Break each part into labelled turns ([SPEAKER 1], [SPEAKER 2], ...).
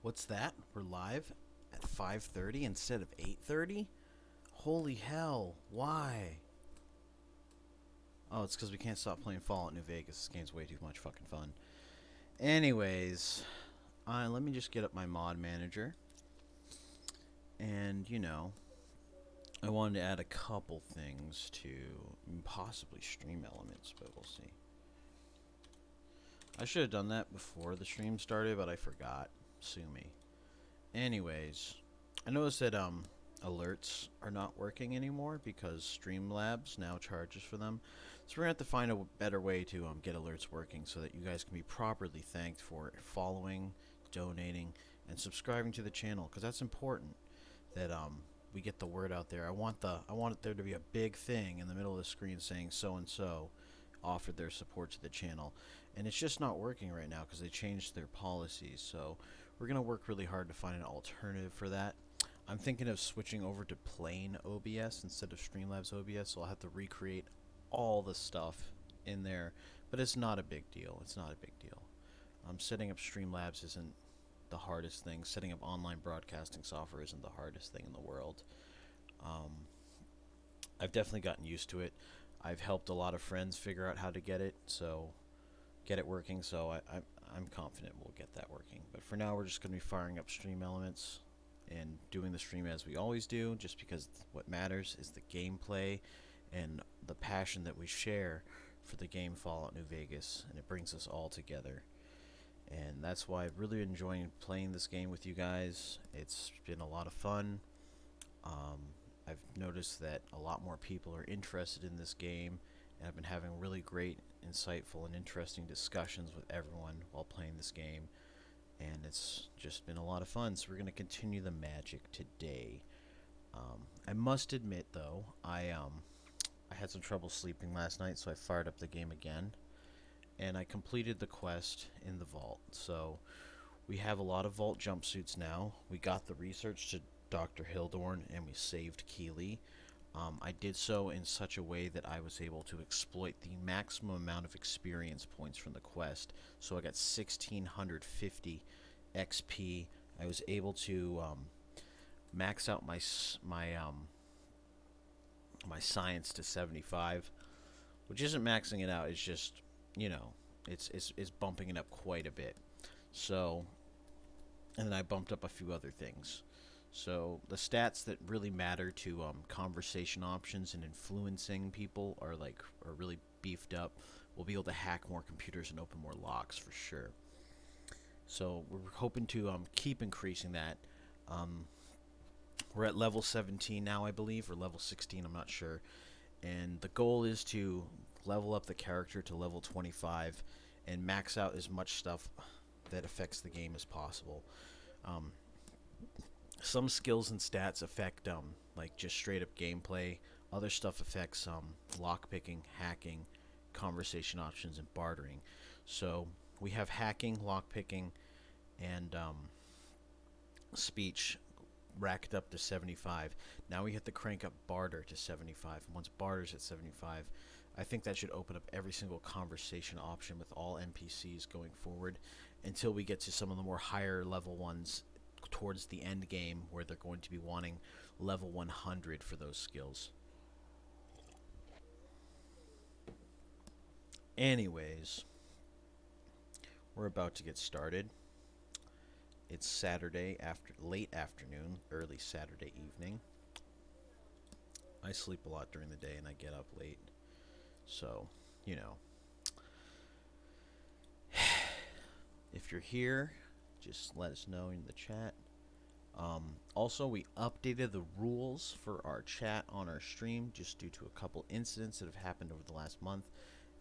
[SPEAKER 1] What's that? We're live at 5:30 instead of 8:30? Holy hell. Why? Oh, it's because we can't stop playing Fallout New Vegas. This game's way too much fucking fun. Anyways, let me just get up my mod manager. And, I wanted to add a couple things to possibly stream elements, but we'll see. I should have done that before the stream started, but I forgot. Sue me. Anyways, I noticed that alerts are not working anymore because Streamlabs now charges for them. So we're gonna have to find a better way to get alerts working so that you guys can be properly thanked for following, donating, and subscribing to the channel, because that's important that we get the word out there. I want there to be a big thing in the middle of the screen saying so and so offered their support to the channel, and it's just not working right now because they changed their policies. So we're gonna work really hard to find an alternative for that. I'm thinking of switching over to plain OBS instead of Streamlabs OBS, so I'll have to recreate all the stuff in there, but it's not a big deal. It's not a big deal. Setting up Streamlabs isn't the hardest thing. Setting up online broadcasting software isn't the hardest thing in the world. I've definitely gotten used to it. I've helped a lot of friends figure out how to get it working, so I'm confident we'll get that working. But for now, we're just going to be firing up stream elements and doing the stream as we always do, just because what matters is the gameplay and the passion that we share for the game Fallout New Vegas, and it brings us all together. And that's why I'm really enjoying playing this game with you guys. It's been a lot of fun. I've noticed that a lot more people are interested in this game, and I've been having really great, insightful, and interesting discussions with everyone while playing this game, and it's just been a lot of fun. So we're going to continue the magic today. I must admit, though, I had some trouble sleeping last night, so I fired up the game again, and I completed the quest in the vault. So we have a lot of vault jumpsuits now. We got the research to Dr. Hildorn, and we saved Keeley. I did so in such a way that I was able to exploit the maximum amount of experience points from the quest. So I got 1650 XP. I was able to max out my science to 75, which isn't maxing it out. It's just, it's bumping it up quite a bit. So, and then I bumped up a few other things. So the stats that really matter to conversation options and influencing people are really beefed up. We'll be able to hack more computers and open more locks for sure. So we're hoping to keep increasing that. We're at level 17 now, I believe, or level 16, I'm not sure. And the goal is to level up the character to level 25 and max out as much stuff that affects the game as possible. Some skills and stats affect like just straight up gameplay. Other stuff affects lockpicking, hacking, conversation options, and bartering. So we have hacking, lockpicking, and speech racked up to 75. Now we have to crank up barter to 75. And once barter's at 75, I think that should open up every single conversation option with all NPCs going forward until we get to some of the more higher level ones towards the end game, where they're going to be wanting level 100 for those skills. Anyways, we're about to get started. It's Saturday late afternoon, early Saturday evening. I sleep a lot during the day and I get up late. So, if you're here, just let us know in the chat. Also, we updated the rules for our chat on our stream just due to a couple incidents that have happened over the last month.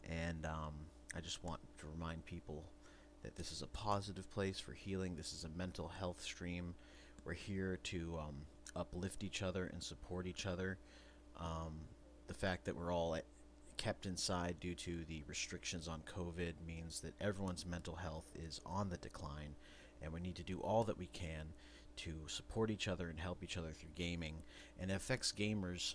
[SPEAKER 1] And I just want to remind people that this is a positive place for healing. This is a mental health stream. We're here to uplift each other and support each other. The fact that we're all kept inside due to the restrictions on COVID means that everyone's mental health is on the decline, and we need to do all that we can to support each other and help each other through gaming. And it affects gamers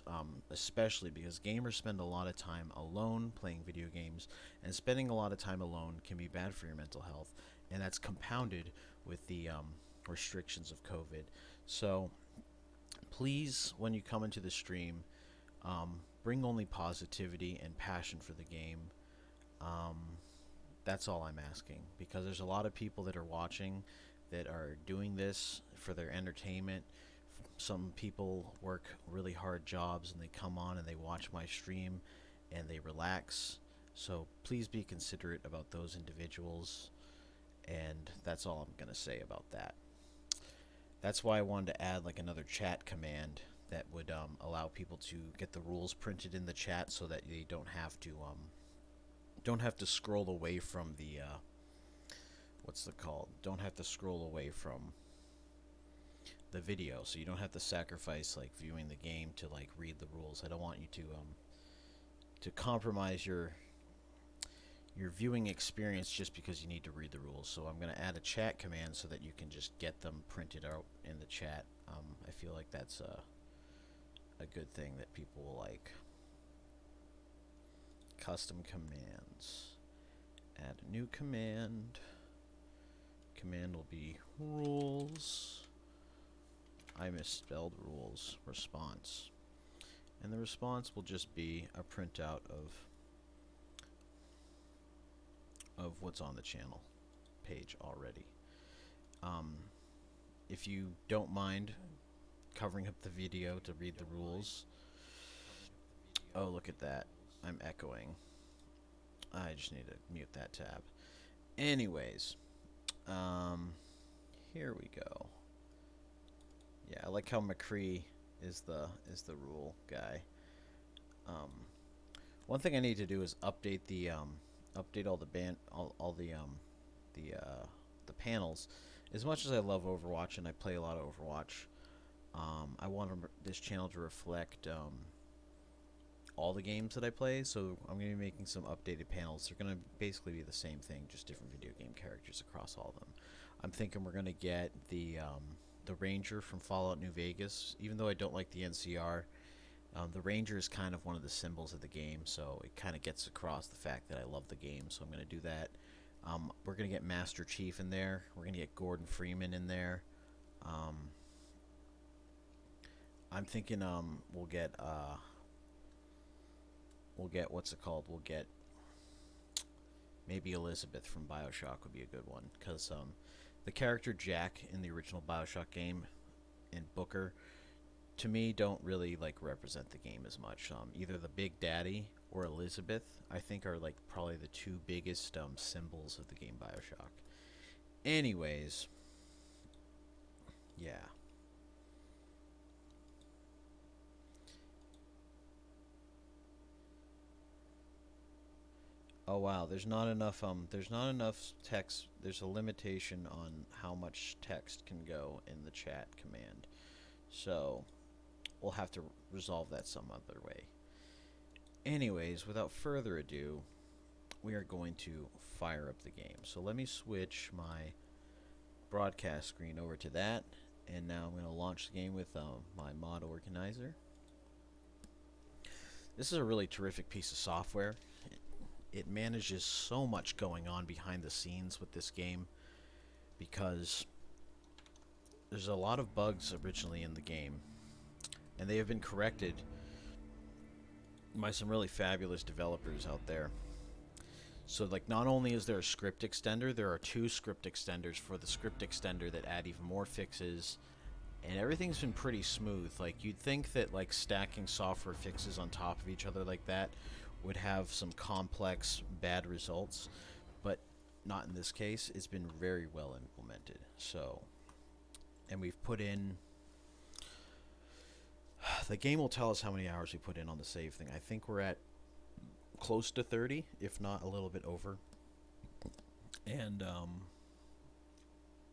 [SPEAKER 1] especially because gamers spend a lot of time alone playing video games, and spending a lot of time alone can be bad for your mental health, and that's compounded with the restrictions of COVID. So please, when you come into the stream, bring only positivity and passion for the game. Um, that's all I'm asking, because there's a lot of people that are watching that are doing this for their entertainment. Some people work really hard jobs and they come on and they watch my stream and they relax. So please be considerate about those individuals, and that's all I'm going to say about that. That's why I wanted to add like another chat command that would allow people to get the rules printed in the chat, so that they don't have to scroll away from the what's it called? Don't have to scroll away from the video, so you don't have to sacrifice like viewing the game to like read the rules. I don't want you to compromise your viewing experience just because you need to read the rules. So I'm going to add a chat command so that you can just get them printed out in the chat. I feel like that's a good thing that people will like. Custom commands. Add a new command. Command will be rules. I misspelled rules. Response. And the response will just be a printout of what's on the channel page already. If you don't mind covering up the video to read the rules. Oh, look at that. I'm echoing. I just need to mute that tab. Anyways, here we go. Yeah, I like how McCree is the rule guy. One thing I need to do is update the update all the panels. As much as I love Overwatch and I play a lot of Overwatch, I want this channel to reflect all the games that I play. So I'm going to be making some updated panels. They're going to basically be the same thing, just different video game characters across all of them. I'm thinking we're going to get the Ranger from Fallout New Vegas. Even though I don't like the NCR, the Ranger is kind of one of the symbols of the game, so it kind of gets across the fact that I love the game, so I'm going to do that. We're going to get Master Chief in there. We're going to get Gordon Freeman in there. I'm thinking we'll get what's it called? We'll get maybe Elizabeth from BioShock would be a good one, because the character Jack in the original BioShock game and Booker, to me, don't really like represent the game as much. Either the Big Daddy or Elizabeth, I think, are like probably the two biggest symbols of the game BioShock. Anyways, yeah. Oh wow, there's not enough text. There's a limitation on how much text can go in the chat command. So we'll have to resolve that some other way. Anyways, without further ado, we are going to fire up the game. So let me switch my broadcast screen over to that, and now I'm going to launch the game with my mod organizer. This is a really terrific piece of software. It manages so much going on behind the scenes with this game, because there's a lot of bugs originally in the game, and they have been corrected by some really fabulous developers out there. So like, not only is there a script extender, there are 2 script extenders for the script extender that add even more fixes, and everything's been pretty smooth. Like, you'd think that like stacking software fixes on top of each other like that would have some complex bad results, but not in this case. It's been very well implemented. So, and we've put in, the game will tell us how many hours we put in on the save thing. I think we're at close to 30, if not a little bit over. And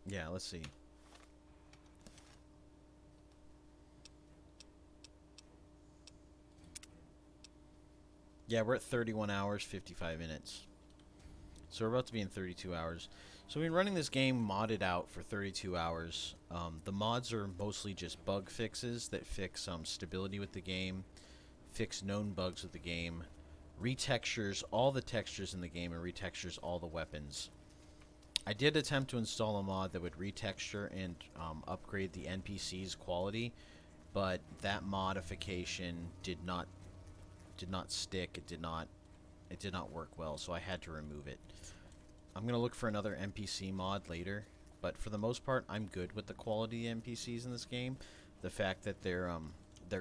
[SPEAKER 1] yeah, let's see. Yeah, we're at 31 hours, 55 minutes. So we're about to be in 32 hours. So we've been running this game modded out for 32 hours. The mods are mostly just bug fixes that fix stability with the game, fix known bugs with the game, retextures all the textures in the game, and retextures all the weapons. I did attempt to install a mod that would retexture and upgrade the NPC's quality, but that modification did not stick. It did not work well, so I had to remove it. I'm gonna look for another NPC mod later, but for the most part, I'm good with the quality of NPCs in this game. The fact that their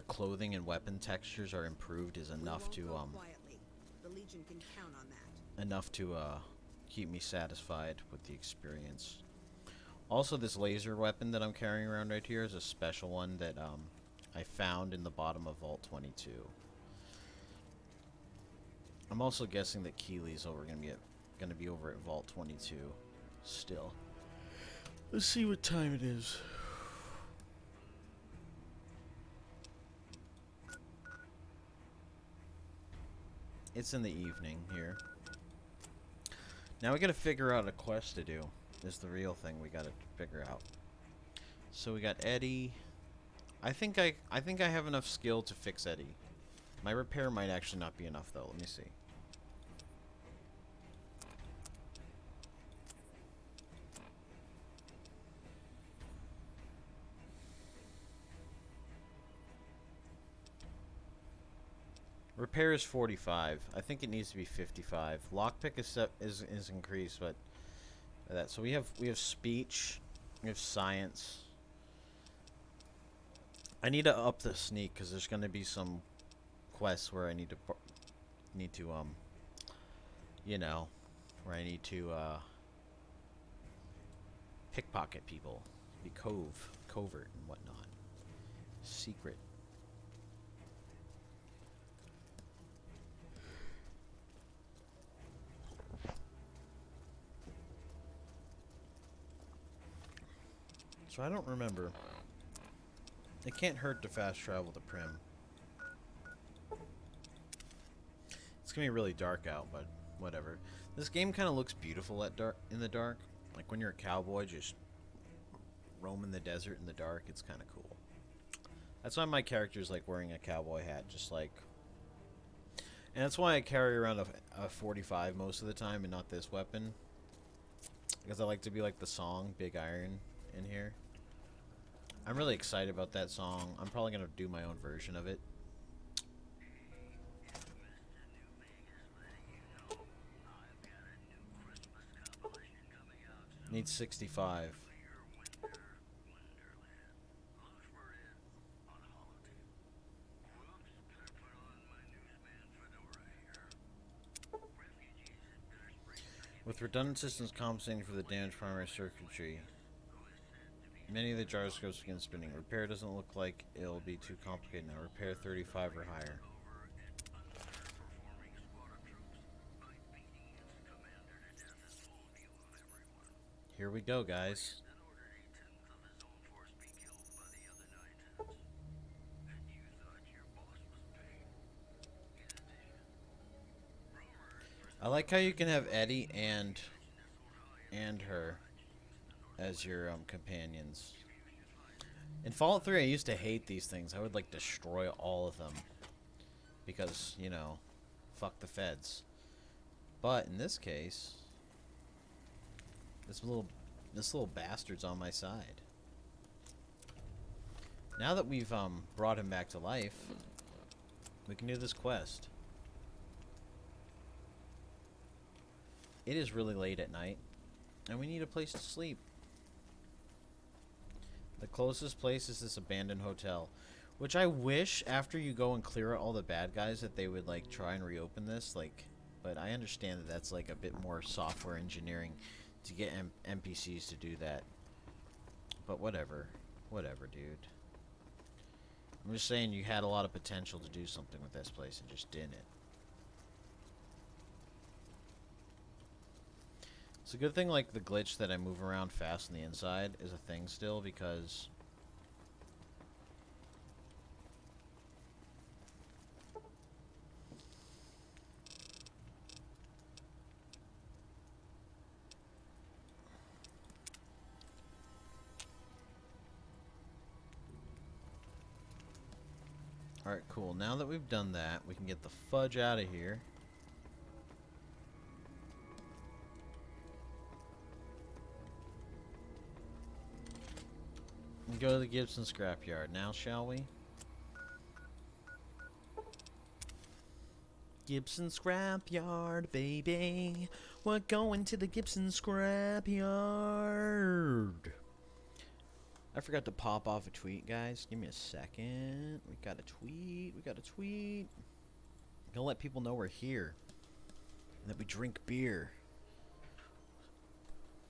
[SPEAKER 1] clothing and weapon textures are improved is enough to
[SPEAKER 2] The Legion can count on that.
[SPEAKER 1] enough to keep me satisfied with the experience. Also, this laser weapon that I'm carrying around right here is a special one that I found in the bottom of Vault 22. I'm also guessing that Keely's gonna be over at Vault 22 still. Let's see what time it is. It's in the evening here. Now we gotta figure out a quest to do. Is the real thing we gotta figure out. So we got Eddie. I think I have enough skill to fix Eddie. My repair might actually not be enough though. Let me see. Repair is 45. I think it needs to be 55. Lockpick is increased, but that. So we have speech, we have science. I need to up the sneak because there's going to be some quests where I need to you know, where I need to pickpocket people, be covert and whatnot, secret. So I don't remember. It can't hurt to fast travel to Prim. It's gonna be really dark out, but whatever. This game kind of looks beautiful in the dark. Like when you're a cowboy, just roaming the desert in the dark. It's kind of cool. That's why my character's like wearing a cowboy hat, just like. And that's why I carry around a 45 most of the time and not this weapon. Because I like to be like the song Big Iron in here. I'm really excited about that song. I'm probably going to do my own version of it. Needs 65. With redundant systems compensating for the damaged primary circuitry, many of the gyroscopes begin spinning. Repair doesn't look like it'll be too complicated now. Repair 35 or higher. Here we go, guys. I like how you can have Eddie and her as your companions. In Fallout 3, I used to hate these things. I would like destroy all of them because, you know, fuck the feds. But in this case, this little bastard's on my side. Now that we've brought him back to life, we can do this quest. It is really late at night, and we need a place to sleep. The closest place is this abandoned hotel, which I wish after you go and clear out all the bad guys that they would like try and reopen this, like, but I understand that that's like a bit more software engineering to get NPCs to do that. But whatever, dude. I'm just saying you had a lot of potential to do something with this place and just didn't. It's a good thing, like, the glitch that I move around fast on the inside is a thing still, because alright, cool. Now that we've done that, we can get the fudge out of here. Go to the Gibson scrapyard now, shall we? Gibson scrapyard, baby. We're going to the Gibson scrapyard. I forgot to pop off a tweet, guys. Give me a second. We got a tweet. Gonna let people know we're here. And that we drink beer.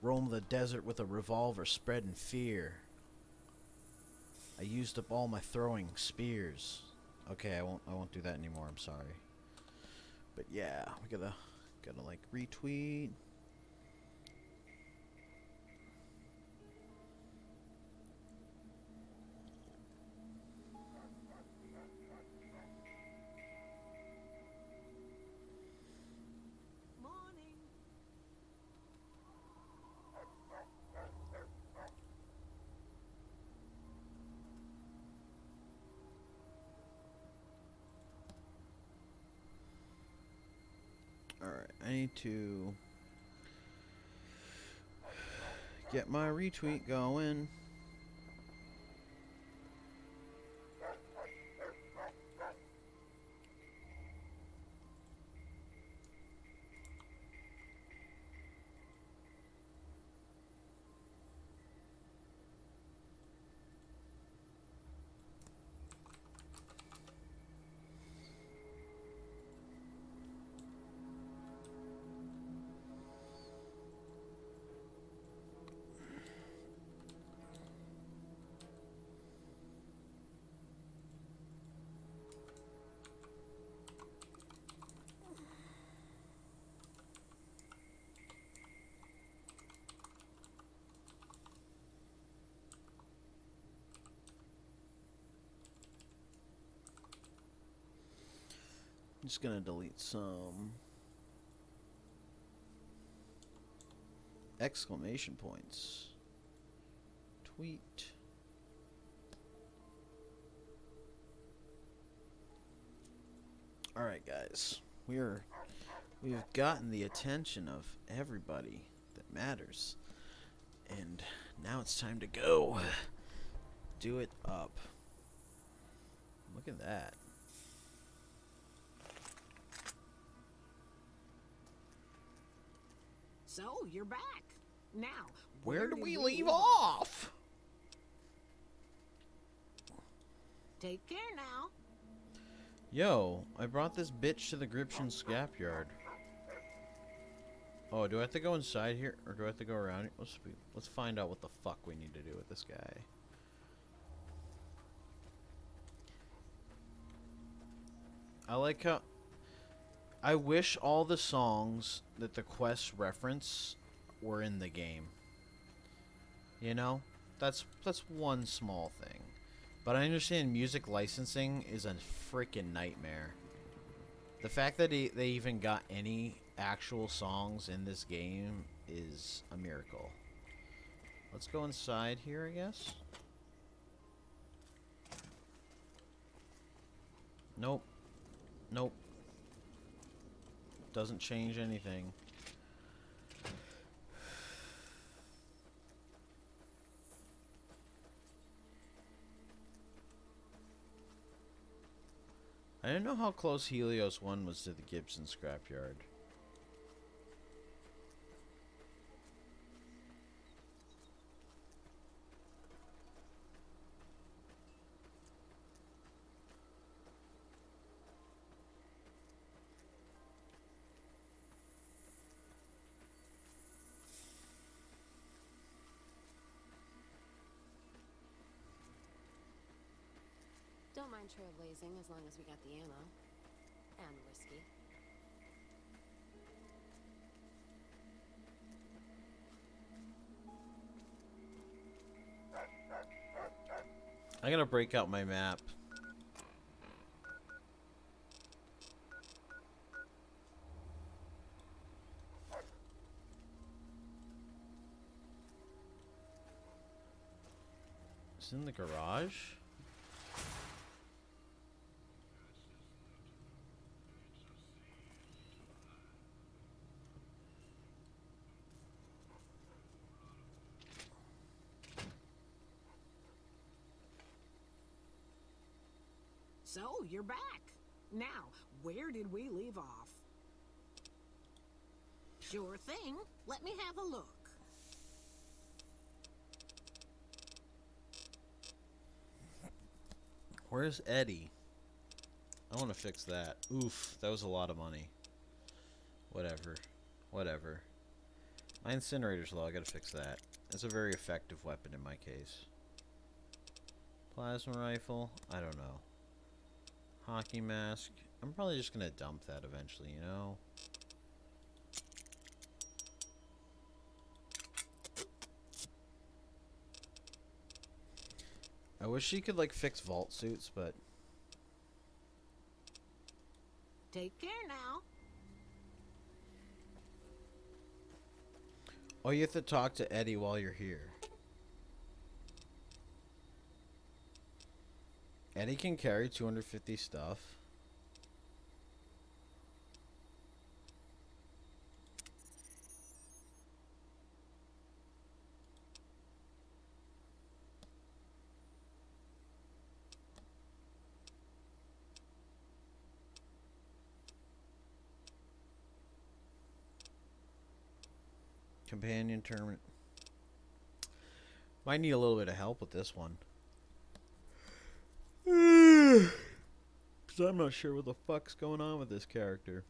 [SPEAKER 1] Roam the desert with a revolver, spreading fear. I used up all my throwing spears. Okay, I won't do that anymore. I'm sorry. But yeah, we gotta like retweet. Alright, I need to get my retweet going. I'm just gonna delete some exclamation points. Tweet. Alright, guys. We've gotten the attention of everybody that matters. And now it's time to go. Do it up. Look at that.
[SPEAKER 2] So, you're back. Now,
[SPEAKER 1] Where do we leave off?
[SPEAKER 2] Take care now.
[SPEAKER 1] Yo, I brought this bitch to the Gription scrapyard. Oh, do I have to go inside here, or do I have to go around here? Let's find out what the fuck we need to do with this guy. I like how... I wish all the songs that the quests reference were in the game. You know? That's one small thing. But I understand music licensing is a freaking nightmare. The fact that they even got any actual songs in this game is a miracle. Let's go inside here, I guess. Nope. Nope. Doesn't change anything. I didn't know how close Helios 1 was to the Gibson scrapyard.
[SPEAKER 3] Don't mind trailblazing as long as we got the ammo. And whiskey.
[SPEAKER 1] I'm gonna break out my map. It's in the garage?
[SPEAKER 2] So, you're back. Now, where did we leave off? Sure thing. Let me have a look.
[SPEAKER 1] Where's Eddie? I want to fix that. Oof, that was a lot of money. Whatever. Whatever. My incinerator's low, I gotta fix that. It's a very effective weapon in my case. Plasma rifle? I don't know. Hockey mask? I'm probably just gonna dump that eventually, you know? I wish she could, like, fix vault suits, but...
[SPEAKER 2] Take care now.
[SPEAKER 1] Oh, you have to talk to Eddie while you're here. Eddie can carry 250 stuff. Companion tournament. Might need a little bit of help with this one. Because I'm not sure what the fuck's going on with this character.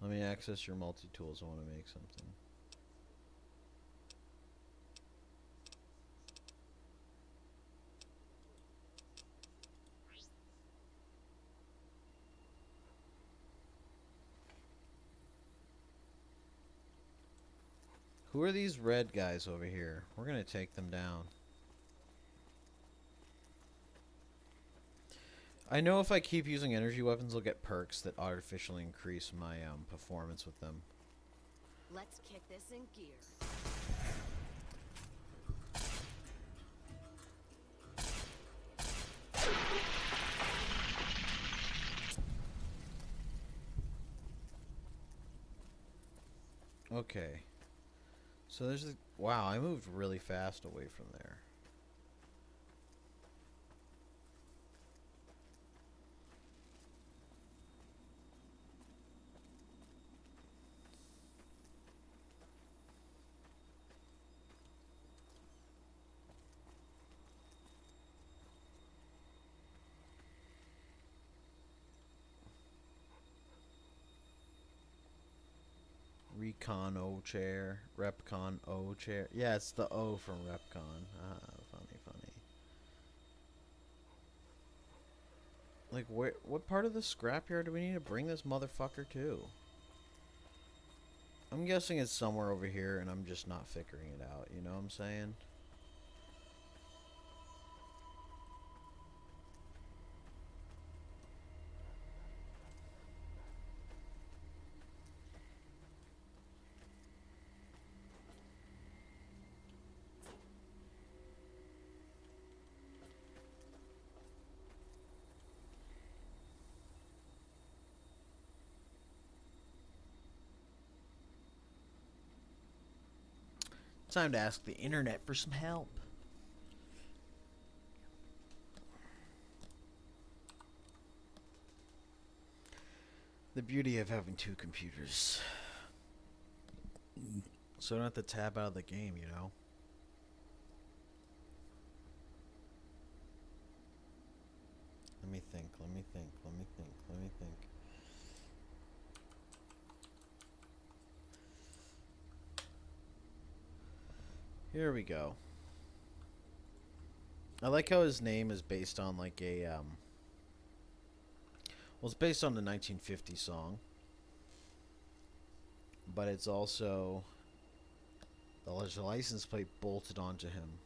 [SPEAKER 1] Let me access your multi-tools. I want to make something. Who are these red guys over here? We're going to take them down. I know if I keep using energy weapons, I'll get perks that artificially increase my performance with them.
[SPEAKER 3] Let's kick this in gear.
[SPEAKER 1] Okay. So there's the... Wow, I moved really fast away from there. Recon O chair. Repcon O chair. Yeah, it's the O from Repcon. Ah, funny, funny. Like, where? What part of the scrapyard do we need to bring this motherfucker to? I'm guessing it's somewhere over here, and I'm just not figuring it out. You know what I'm saying? Time to ask the internet for some help. The beauty of having two computers. So I don't have to tab out of the game, you know? Let me think, let me think, let me think, let me think. Here we go. I like how his name is based on like a well, it's based on the 1950 song, but it's also the license plate bolted onto him.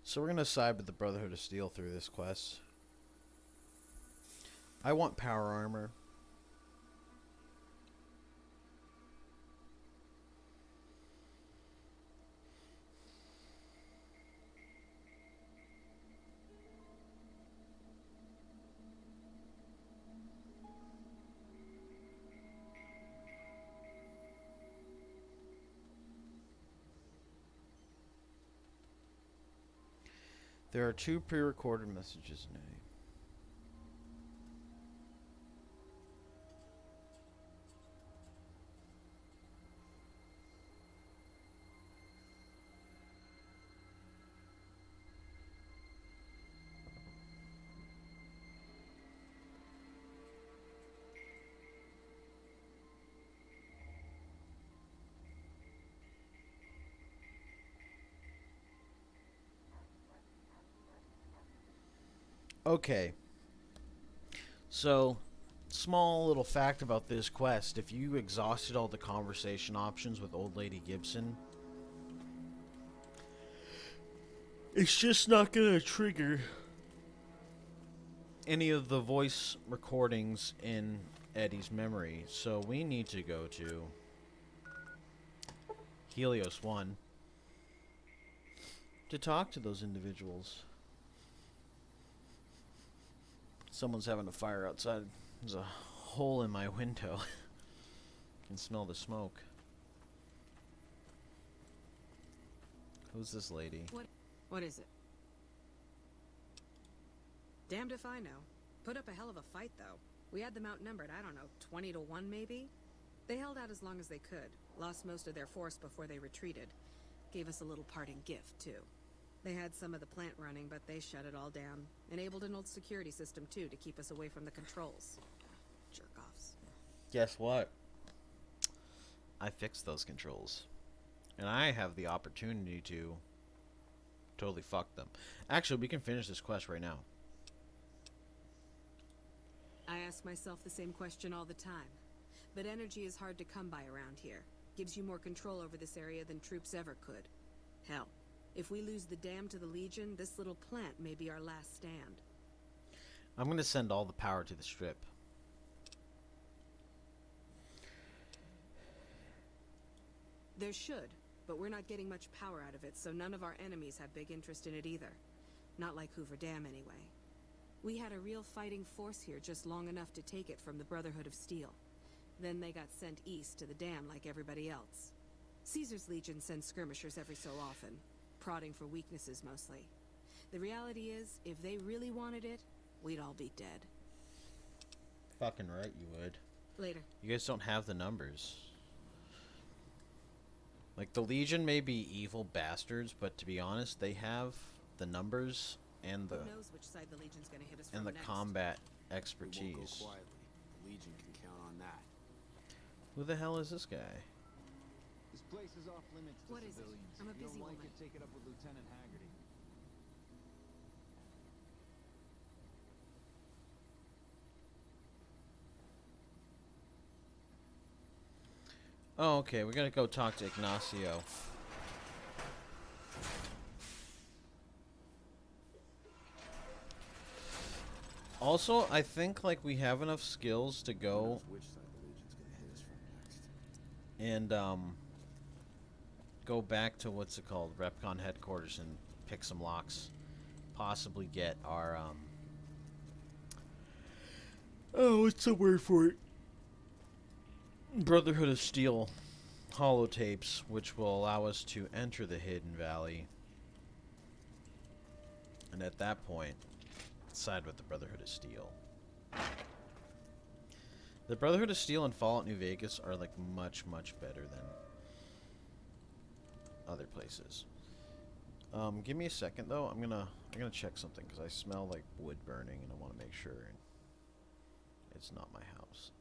[SPEAKER 1] So we're gonna side with the Brotherhood of Steel through this quest. I want power armor. There are 2 pre-recorded messages in A. Okay. So, small little fact about this quest. If you exhausted all the conversation options with Old Lady Gibson, it's just not gonna trigger any of the voice recordings in Eddie's memory. So we need to go to Helios 1 to talk to those individuals. Someone's having a fire outside. There's a hole in my window. I can smell the smoke. Who's this lady?
[SPEAKER 2] What is it? Damned if I know. Put up a hell of a fight, though. We had them outnumbered, I don't know, 20 to 1 maybe? They held out as long as they could. Lost most of their force before they retreated. Gave us a little parting gift, too. They had some of the plant running, but they shut it all down. Enabled an old security system, too, to keep us away from the controls. Jerk-offs.
[SPEAKER 1] Guess what? I fixed those controls. And I have the opportunity to totally fuck them. Actually, we can finish this quest right now.
[SPEAKER 2] I ask myself the same question all the time. But energy is hard to come by around here. Gives you more control over this area than troops ever could. Hell, if we lose the dam to the Legion, this little plant may be our last stand.
[SPEAKER 1] I'm going to send all the power to the strip.
[SPEAKER 2] There should, but we're not getting much power out of it, so none of our enemies have big interest in it either. Not like Hoover Dam, anyway. We had a real fighting force here just long enough to take it from the Brotherhood of Steel. Then they got sent east to the dam like everybody else. Caesar's Legion sends skirmishers every so often, prodding for weaknesses mostly. The reality is, if they really wanted it, we'd all be dead.
[SPEAKER 1] Fucking right you would.
[SPEAKER 2] Later.
[SPEAKER 1] You guys don't have the numbers. Like, the Legion may be evil bastards, but to be honest, they have the numbers and the
[SPEAKER 2] Who knows which side the Legion's gonna hit us
[SPEAKER 1] and
[SPEAKER 2] from
[SPEAKER 1] the
[SPEAKER 2] next.
[SPEAKER 1] combat
[SPEAKER 4] We won't
[SPEAKER 1] expertise.
[SPEAKER 4] go quietly. The Legion can count on that.
[SPEAKER 1] Who the hell is this guy?
[SPEAKER 5] This place is off limits to
[SPEAKER 2] What is it?
[SPEAKER 5] civilians.
[SPEAKER 2] I'm a
[SPEAKER 5] If you
[SPEAKER 2] busy
[SPEAKER 5] don't like
[SPEAKER 2] woman.
[SPEAKER 5] it, take it up with Lieutenant Haggerty.
[SPEAKER 1] Oh, okay, we gotta go talk to Ignacio. Also, I think like we have enough skills to
[SPEAKER 4] Who
[SPEAKER 1] go
[SPEAKER 4] knows which side the Legion's gonna hit us from next.
[SPEAKER 1] and go back to what's it called, Repcon headquarters, and pick some locks. Possibly get our oh, what's the word for it? Brotherhood of Steel holotapes, which will allow us to enter the Hidden Valley. And at that point, side with the Brotherhood of Steel. The Brotherhood of Steel and Fallout New Vegas are like much, much better than other places. Give me a second though. I'm gonna check something because I smell like wood burning and I want to make sure it's not my house.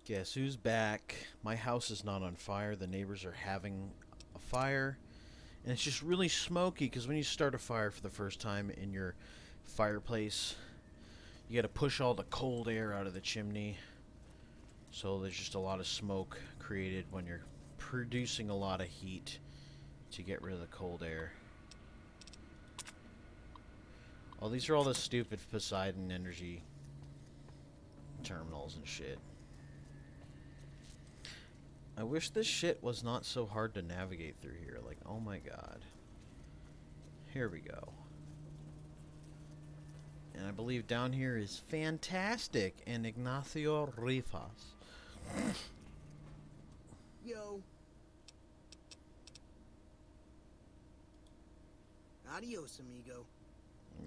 [SPEAKER 1] Guess who's back? My house is not on fire. The neighbors are having a fire. And it's just really smoky because when you start a fire for the first time in your fireplace, you got to push all the cold air out of the chimney. So there's just a lot of smoke created when you're producing a lot of heat to get rid of the cold air. Oh, these are all the stupid Poseidon energy terminals and shit. I wish this shit was not so hard to navigate through here. Like, oh my god. Here we go. And I believe down here is Fantastic and Ignacio Rivas.
[SPEAKER 4] Yo. Adios, amigo.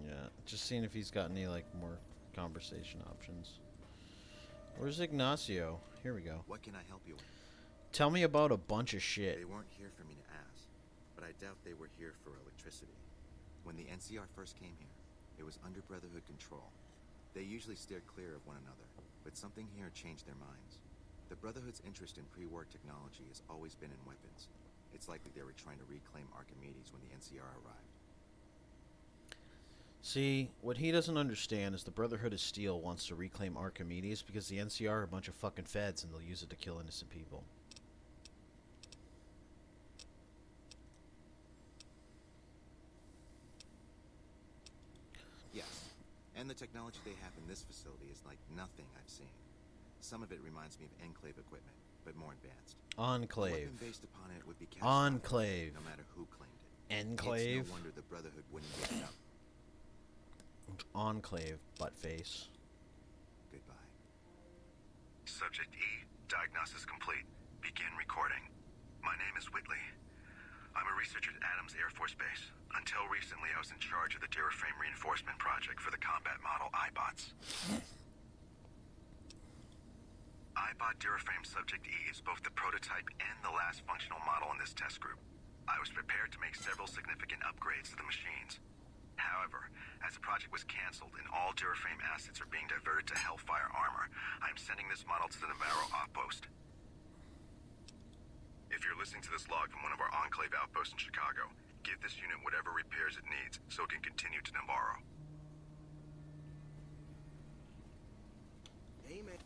[SPEAKER 1] Yeah, just seeing if he's got any, like, more conversation options. Where's Ignacio? Here we go.
[SPEAKER 6] What can I help you with?
[SPEAKER 1] Tell me about a bunch of shit.
[SPEAKER 6] They weren't here for me to ask, but I doubt they were here for electricity. When the NCR first came here, it was under Brotherhood control. They usually steer clear of one another, but something here changed their minds. The Brotherhood's interest in pre-war technology has always been in weapons. It's likely they were trying to reclaim Archimedes when the NCR arrived.
[SPEAKER 1] See, what he doesn't understand is the Brotherhood of Steel wants to reclaim Archimedes because the NCR are a bunch of fucking feds and they'll use it to kill innocent people.
[SPEAKER 6] Yes, and the technology they have in this facility is like nothing I've seen. Some of it reminds me of Enclave equipment, but more advanced. A
[SPEAKER 1] Enclave.
[SPEAKER 6] weapon based upon it would be catastrophic,
[SPEAKER 1] Enclave.
[SPEAKER 6] no matter who claimed it.
[SPEAKER 1] Enclave.
[SPEAKER 6] It's no wonder the Brotherhood wouldn't give it up.
[SPEAKER 1] Enclave, buttface.
[SPEAKER 6] Goodbye.
[SPEAKER 7] Subject E, diagnosis complete. Begin recording. My name is Whitley. I'm a researcher at Adams Air Force Base. Until recently, I was in charge of the Duraframe Reinforcement Project for the combat model iBots. iBot Duraframe Subject E is both the prototype and the last functional model in this test group. I was prepared to make several significant upgrades to the machines. However, as the project was canceled and all Duraframe assets are being diverted to Hellfire armor, I am sending this model to the Navarro outpost. If you're listening to this log from one of our Enclave outposts in Chicago, give this unit whatever repairs it needs so it can continue to Navarro.
[SPEAKER 4] Amen.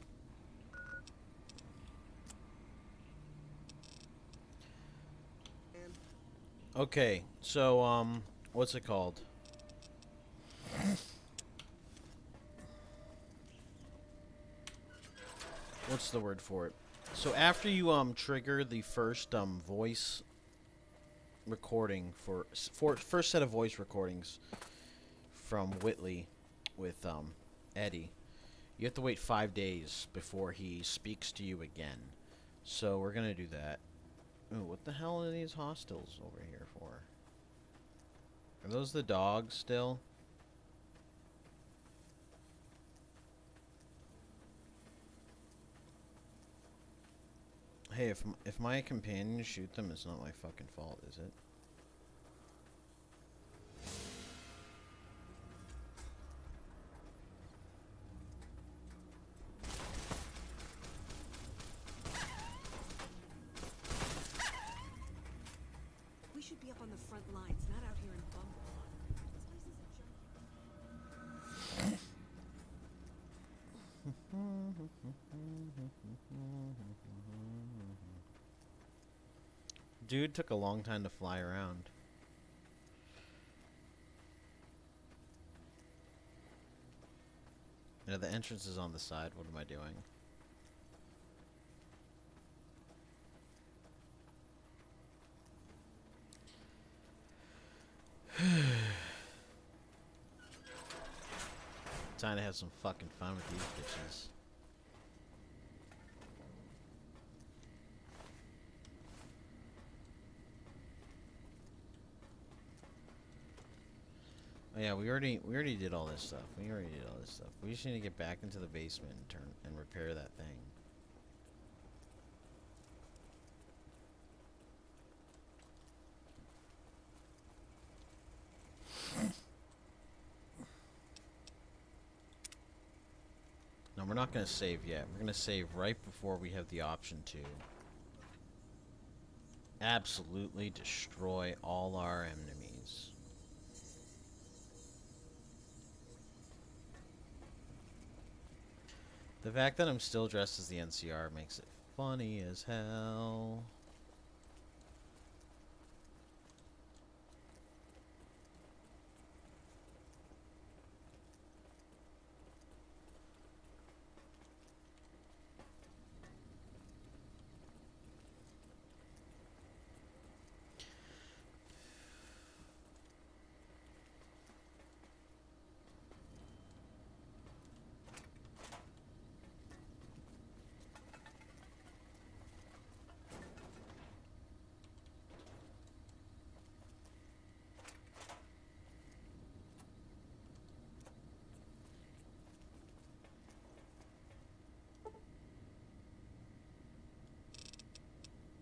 [SPEAKER 1] Okay, so, what's it called? What's the word for it? So after you trigger the first voice recording for first set of voice recordings from Whitley with Eddie, you have to wait 5 days before he speaks to you again. So we're gonna do that. Ooh, what the hell are these hostels over here for? Are those the dogs still? Hey, if my companions shoot them, it's not my fucking fault, is it?
[SPEAKER 2] We should be up on the front lines, not out here in Bumble.
[SPEAKER 1] Dude took a long time to fly around. Yeah, the entrance is on the side. What am I doing? Time to have some fucking fun with these bitches. Oh yeah, we already did all this stuff. We just need to get back into the basement and repair that thing. No, we're not going to save yet. We're going to save right before we have the option to absolutely destroy all our enemies. The fact that I'm still dressed as the NCR makes it funny as hell.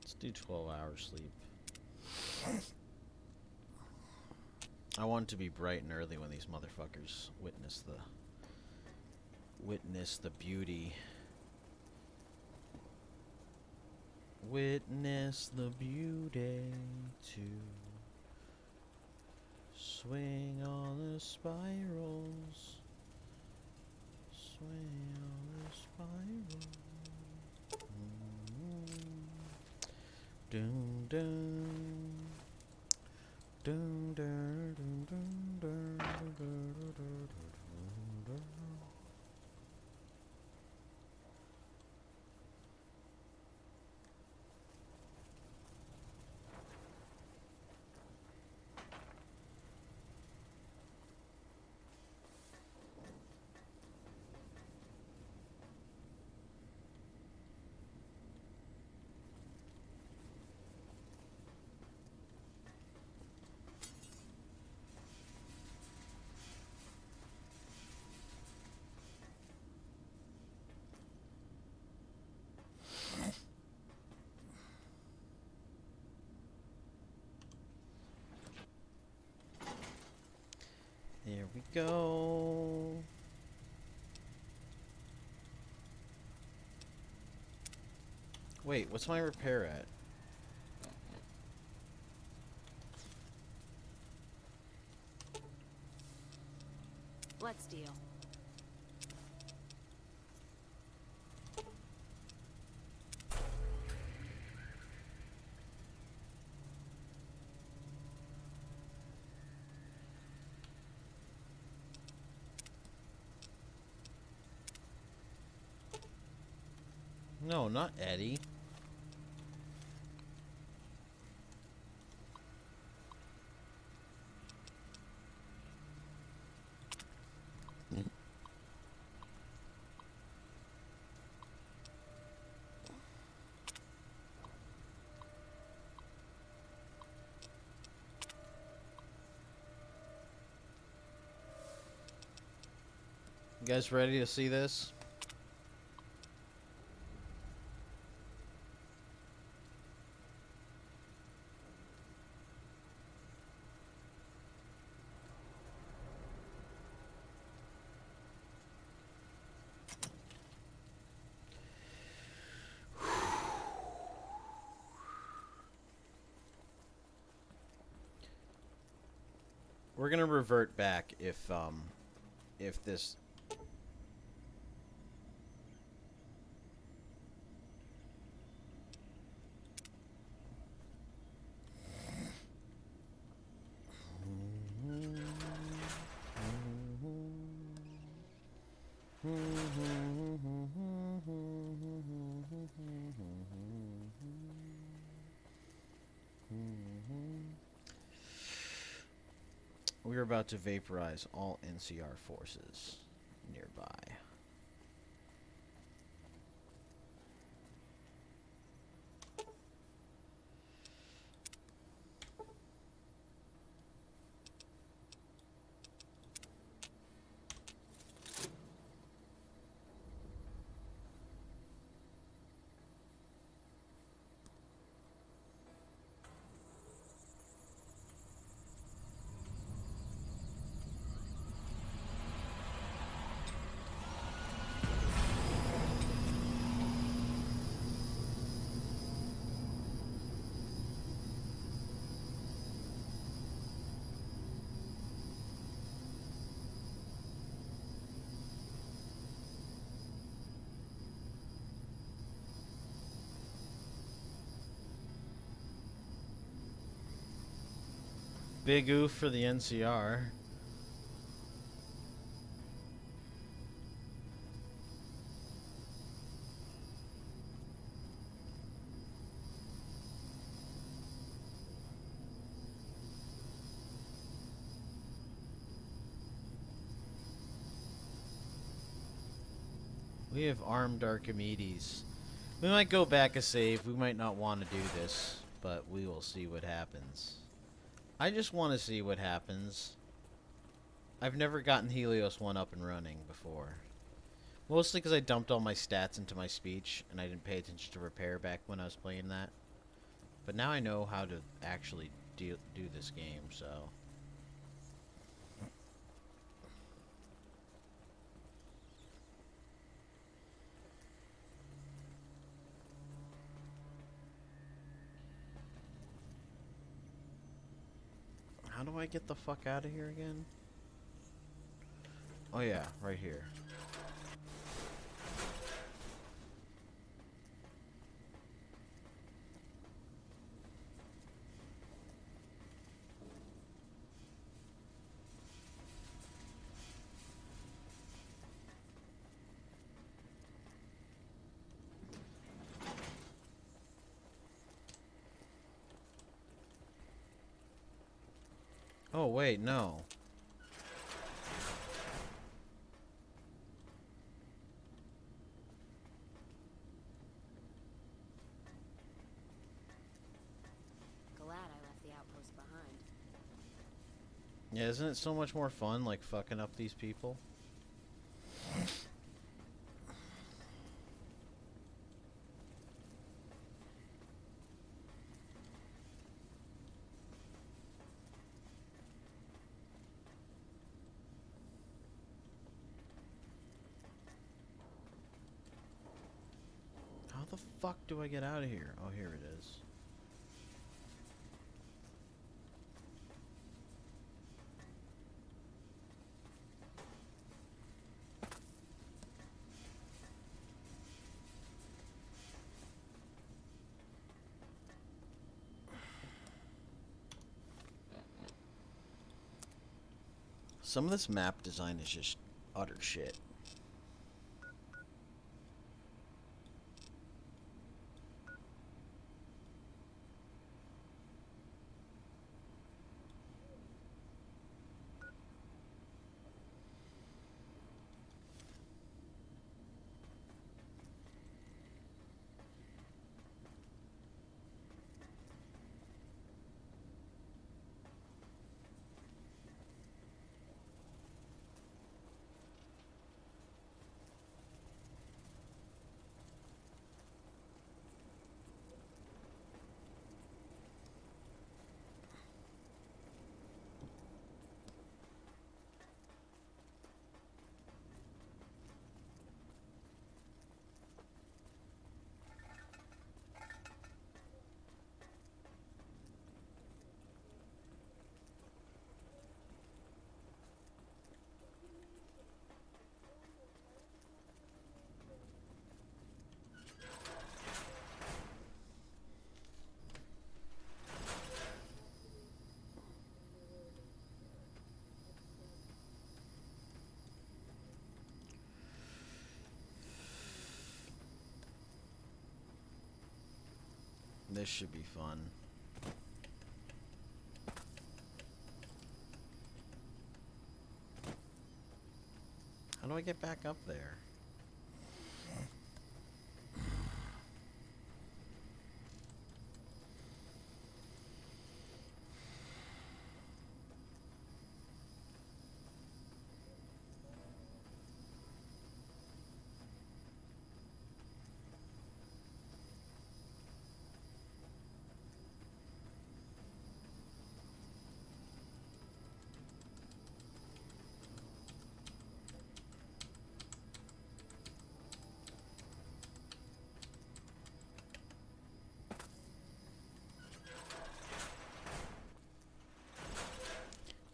[SPEAKER 1] Let's do 12 hours sleep. I want it to be bright and early when these motherfuckers witness the beauty. Witness the beauty to swing on the spirals. Swing on the spirals. Dun dun dun dun dun dun dun dun dun. There we go. Wait, what's my repair at?
[SPEAKER 3] Let's deal.
[SPEAKER 1] No, not Eddie. You guys ready to see this? We're gonna revert back if this. We're about to vaporize all NCR forces nearby. Big oof for the NCR. We have armed Archimedes. We might go back a save. We might not want to do this, but we will see what happens. I just want to see what happens. I've never gotten Helios 1 up and running before. Mostly because I dumped all my stats into my speech, and I didn't pay attention to repair back when I was playing that. But now I know how to actually do this game, so... How do I get the fuck out of here again? Oh yeah, right here. Oh wait, no.
[SPEAKER 3] Glad I left the outpost behind.
[SPEAKER 1] Yeah, isn't it so much more fun, like, fucking up these people? How the fuck do I get out of here? Oh, here it is. Some of this map design is just utter shit. This should be fun. How do I get back up there?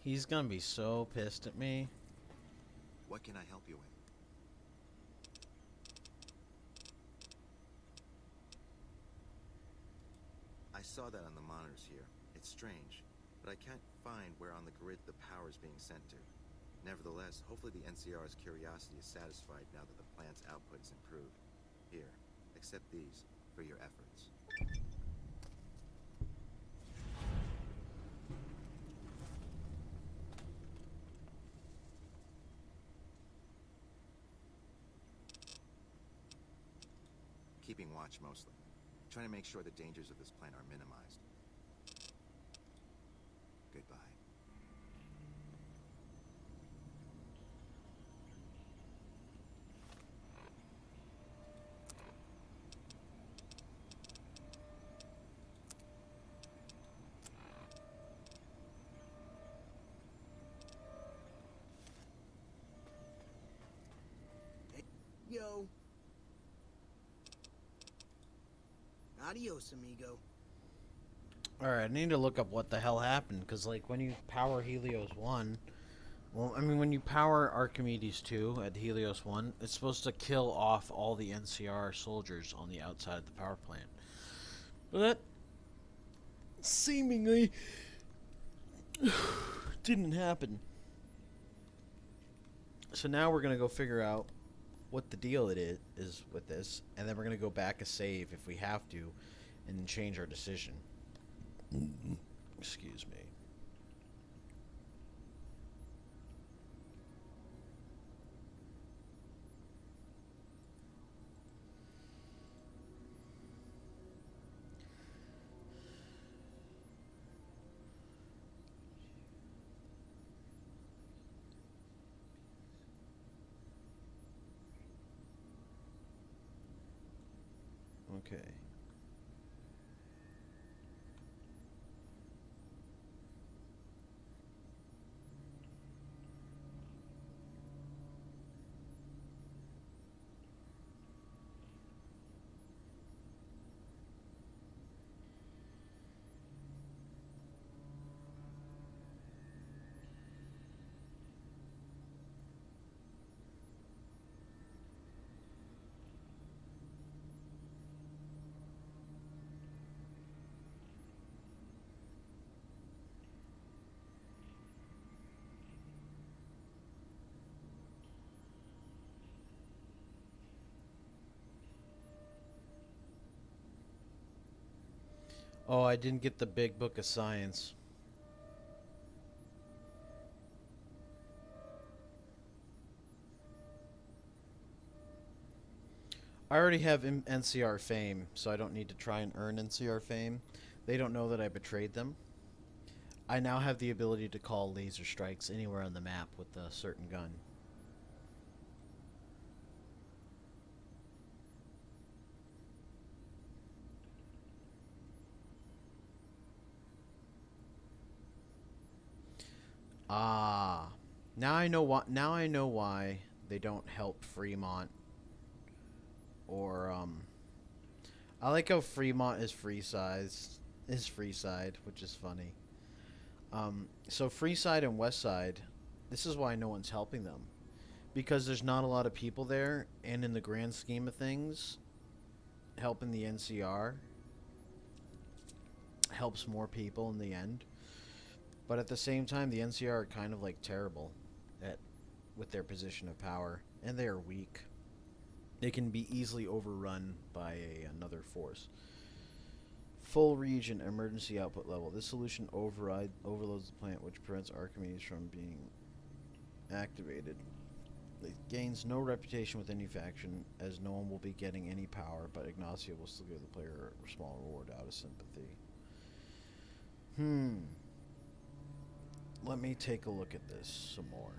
[SPEAKER 1] He's gonna be so pissed at me.
[SPEAKER 6] What can I help you with? I saw that on the monitors here. It's strange. but I can't find where on the grid the power is being sent to. Nevertheless, hopefully the NCR's curiosity is satisfied now that the plant's output's improved. Here, accept these for your efforts. Keeping watch mostly. Trying to make sure the dangers of this plant are minimized. Goodbye.
[SPEAKER 4] Yo. Adios, amigo.
[SPEAKER 1] Alright, I need to look up what the hell happened, because, like, when you power Helios 1... Well, I mean, when you power Archimedes 2 at Helios 1, it's supposed to kill off all the NCR soldiers on the outside of the power plant. But that... seemingly... didn't happen. So now we're going to go figure out what the deal is with this, and then we're going to go back a save if we have to, and change our decision. Excuse me. Okay. Oh, I didn't get the big book of science. I already have NCR fame, so I don't need to try and earn NCR fame. They don't know that I betrayed them. I now have the ability to call laser strikes anywhere on the map with a certain gun. Ah, now I know why. Now I know why they don't help Fremont. Or I like how Fremont is Freeside, which is funny. So Freeside and Westside, this is why no one's helping them, because there's not a lot of people there, and in the grand scheme of things, helping the NCR helps more people in the end. But at the same time, the NCR are kind of like terrible with their position of power, and they are weak. They can be easily overrun by another force. Full region emergency output level. This solution overloads the plant, which prevents Archimedes from being activated. It gains no reputation with any faction, as no one will be getting any power, but Ignacio will still give the player a small reward out of sympathy. Let me take a look at this some more.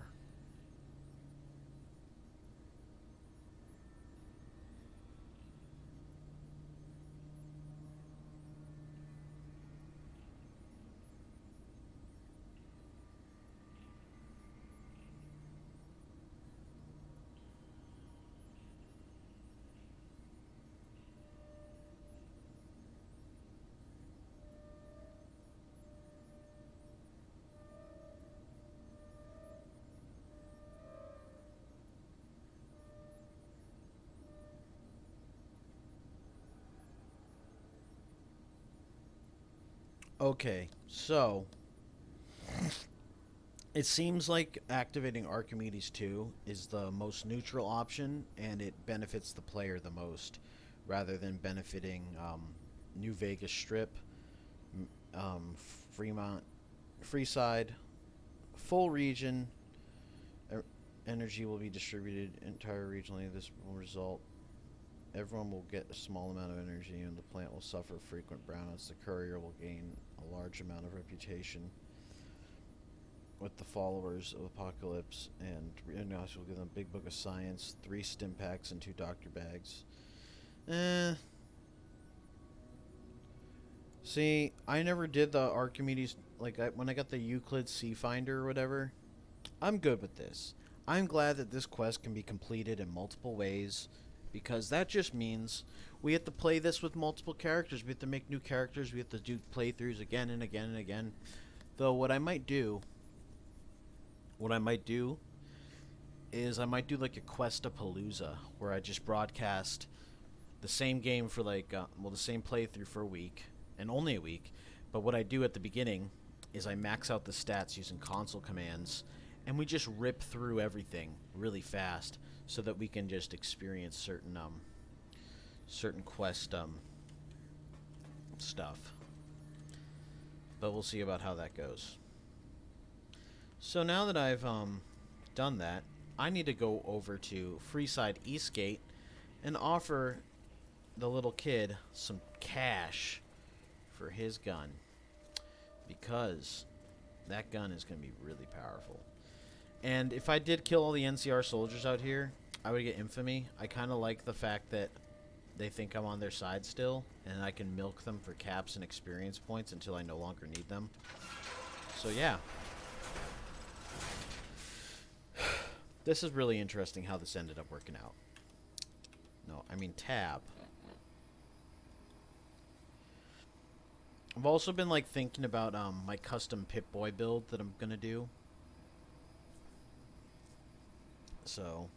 [SPEAKER 1] Okay, so It seems like activating Archimedes 2 is the most neutral option, and it benefits the player the most, rather than benefiting New Vegas Strip, Fremont, Freeside, full region. Energy will be distributed entire regionally. This will result. Everyone will get a small amount of energy, and the plant will suffer frequent brownouts. The courier will gain a large amount of reputation with the followers of Apocalypse, and Ignacio will give them a big book of science, 3 stim packs, and 2 doctor bags. See, I never did the Archimedes, like, when I got the Euclid Sea Finder or whatever. I'm good with this. I'm glad that this quest can be completed in multiple ways, because that just means we have to play this with multiple characters. We have to make new characters. We have to do playthroughs again and again and again. Though what I might do is I might do like a Quest-a-Palooza, where I just broadcast the same game for like, the same playthrough for a week, and only a week. But what I do at the beginning is I max out the stats using console commands, and we just rip through everything really fast so that we can just experience certain quest stuff. But we'll see about how that goes. So now that I've done that, I need to go over to Freeside Eastgate and offer the little kid some cash for his gun, because that gun is going to be really powerful. And if I did kill all the NCR soldiers out here, I would get infamy. I kind of like the fact that they think I'm on their side still, and I can milk them for caps and experience points until I no longer need them. So yeah. This is really interesting how this ended up working out. No, I mean tab. I've also been like thinking about my custom Pip-Boy build that I'm gonna do. So,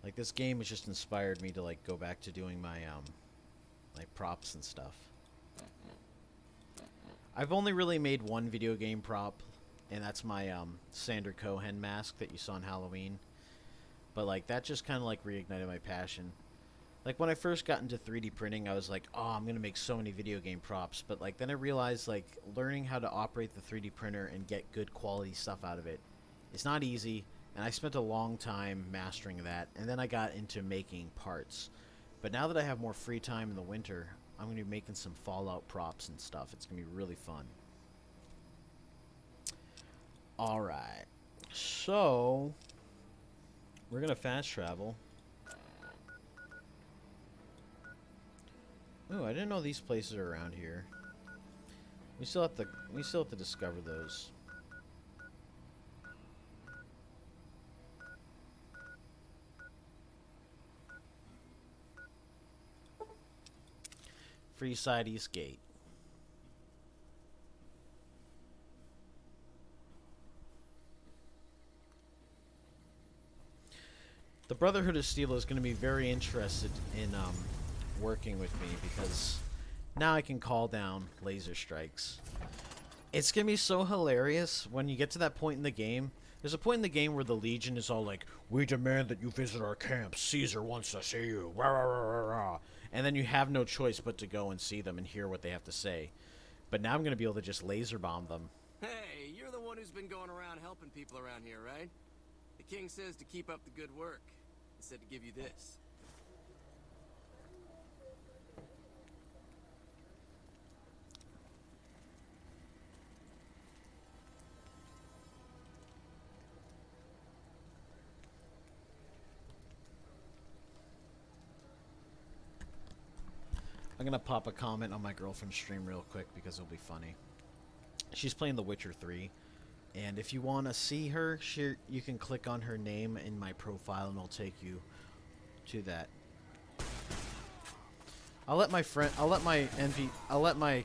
[SPEAKER 1] like, this game has just inspired me to like go back to doing my like props and stuff. I've only really made one video game prop, and that's my Sander Cohen mask that you saw on Halloween. But like that just kind of like reignited my passion. Like when I first got into 3D printing, I was like, oh, I'm gonna make so many video game props. But like then I realized like learning how to operate the 3D printer and get good quality stuff out of it, it's not easy. And I spent a long time mastering that, and then I got into making parts. But now that I have more free time in the winter, I'm going to be making some Fallout props and stuff. It's going to be really fun. Alright. So, we're going to fast travel. Ooh, I didn't know these places are around here. We still have to discover those. Freeside Eastgate. The Brotherhood of Steel is going to be very interested in working with me, because now I can call down laser strikes. It's going to be so hilarious when you get to that point in the game. There's a point in the game where the Legion is all like, "We demand that you visit our camp. Caesar wants to see you." Rah, rah, rah, rah, rah. And then you have no choice but to go and see them and hear what they have to say. But now I'm going to be able to just laser bomb them.
[SPEAKER 8] Hey, you're the one who's been going around helping people around here, right? The king says to keep up the good work. He said to give you this.
[SPEAKER 1] I'm going to pop a comment on my girlfriend's stream real quick because it'll be funny. She's playing The Witcher 3. And if you want to see her, you can click on her name in my profile and it'll take you to that. I'll let my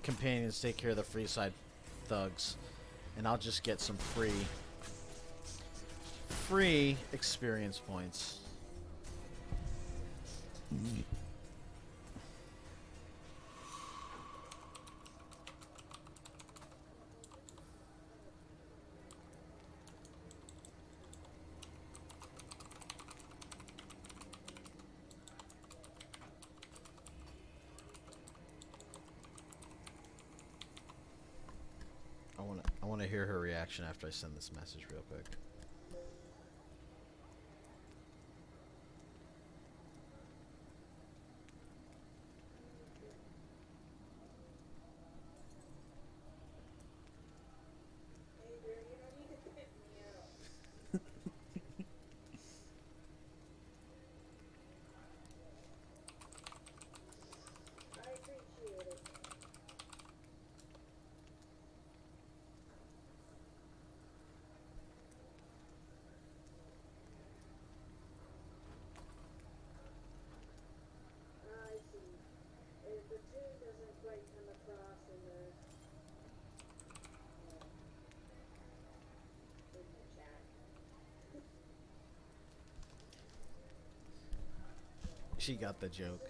[SPEAKER 1] companions take care of the Freeside thugs, and I'll just get some free experience points. want to hear her reaction after I send this message real quick. She got the joke.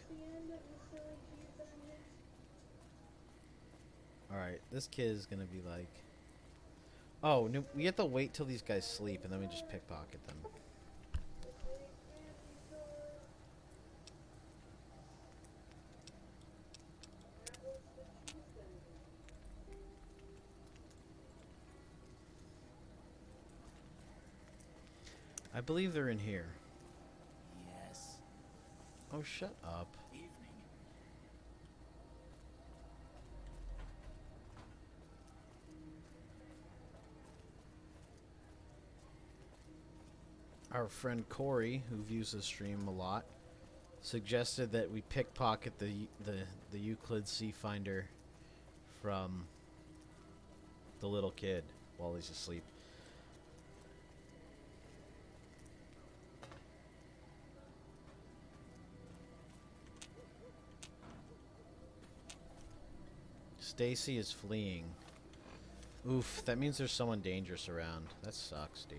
[SPEAKER 1] Alright, this kid is gonna be like... Oh, no, we have to wait till these guys sleep and then we just pickpocket them. I believe they're in here.
[SPEAKER 4] Yes.
[SPEAKER 1] Oh, shut up.
[SPEAKER 4] Evening.
[SPEAKER 1] Our friend Corey, who views the stream a lot, suggested that we pickpocket the Euclid Sea Finder from the little kid while he's asleep. Stacy is fleeing. Oof, that means there's someone dangerous around. That sucks, dude.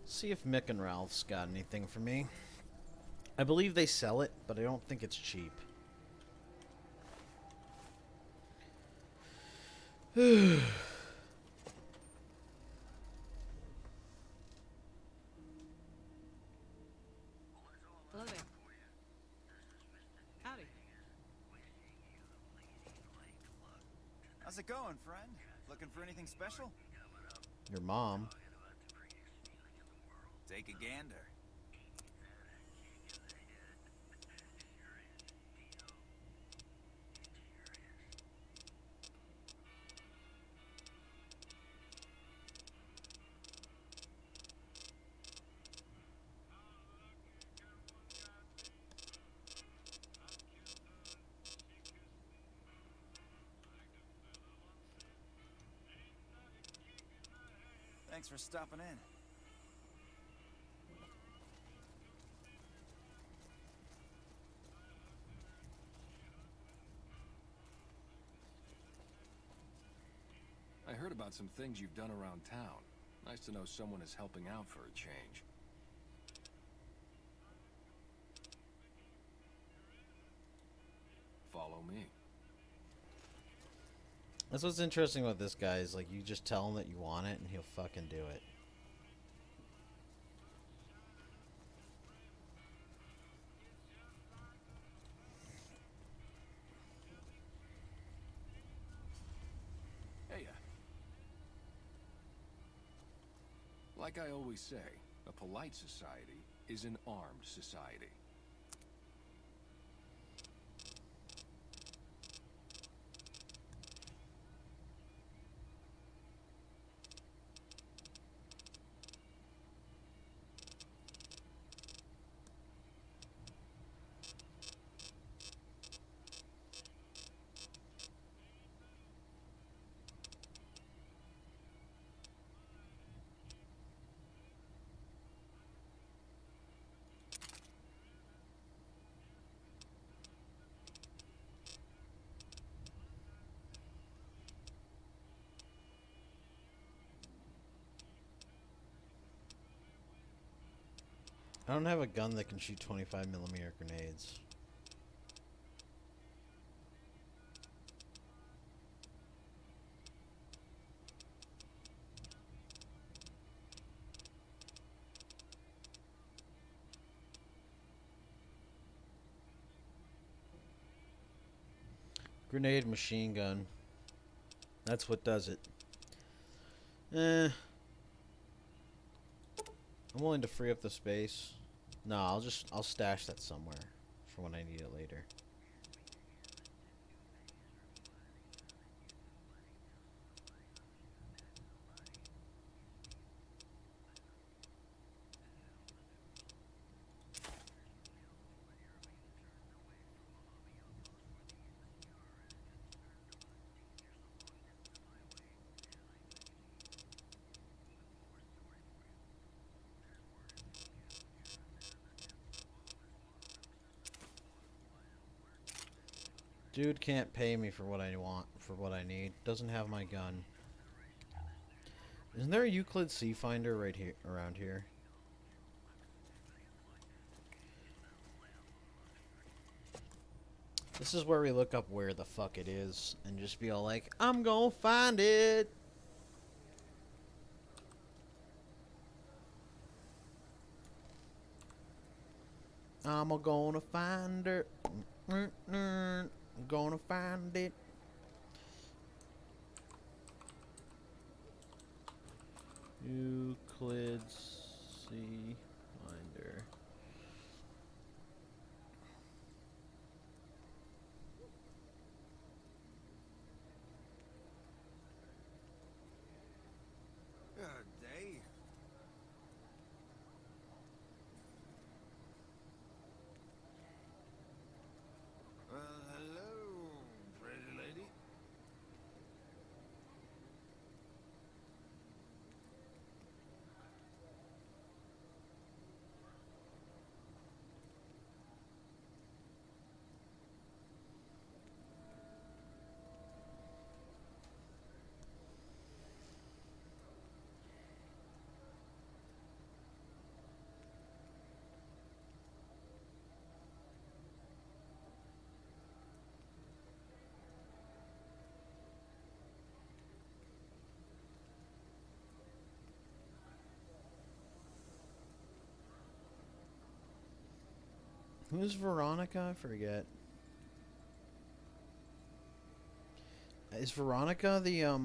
[SPEAKER 1] See if Mick and Ralph's got anything for me. I believe they sell it, but I don't think it's cheap.
[SPEAKER 2] Hello there. Howdy.
[SPEAKER 5] How's it going, friend? Looking for anything special?
[SPEAKER 1] Your mom.
[SPEAKER 5] Take a gander. Thanks for stopping in.
[SPEAKER 9] I heard about some things you've done around town. Nice to know someone is helping out for a change. Follow me.
[SPEAKER 1] That's what's interesting about this guy is like you just tell him that you want it and he'll fucking do it.
[SPEAKER 9] Like I always say, a polite society is an armed society.
[SPEAKER 1] I don't have a gun that can shoot 25mm grenades. Grenade machine gun. That's what does it. I'm willing to free up the space. No, I'll stash that somewhere for when I need it later. Dude can't pay me for what I want, for what I need. Doesn't have my gun. Isn't there a Euclid Sea Finder right here, around here? This is where we look up where the fuck it is and just be all like, I'm gonna find it. I'm gonna find her. I'm gonna find it. Euclid's Sea Finder.
[SPEAKER 4] Good day. Well, hello, pretty lady.
[SPEAKER 1] Who's Veronica? I forget. Is Veronica the, Oh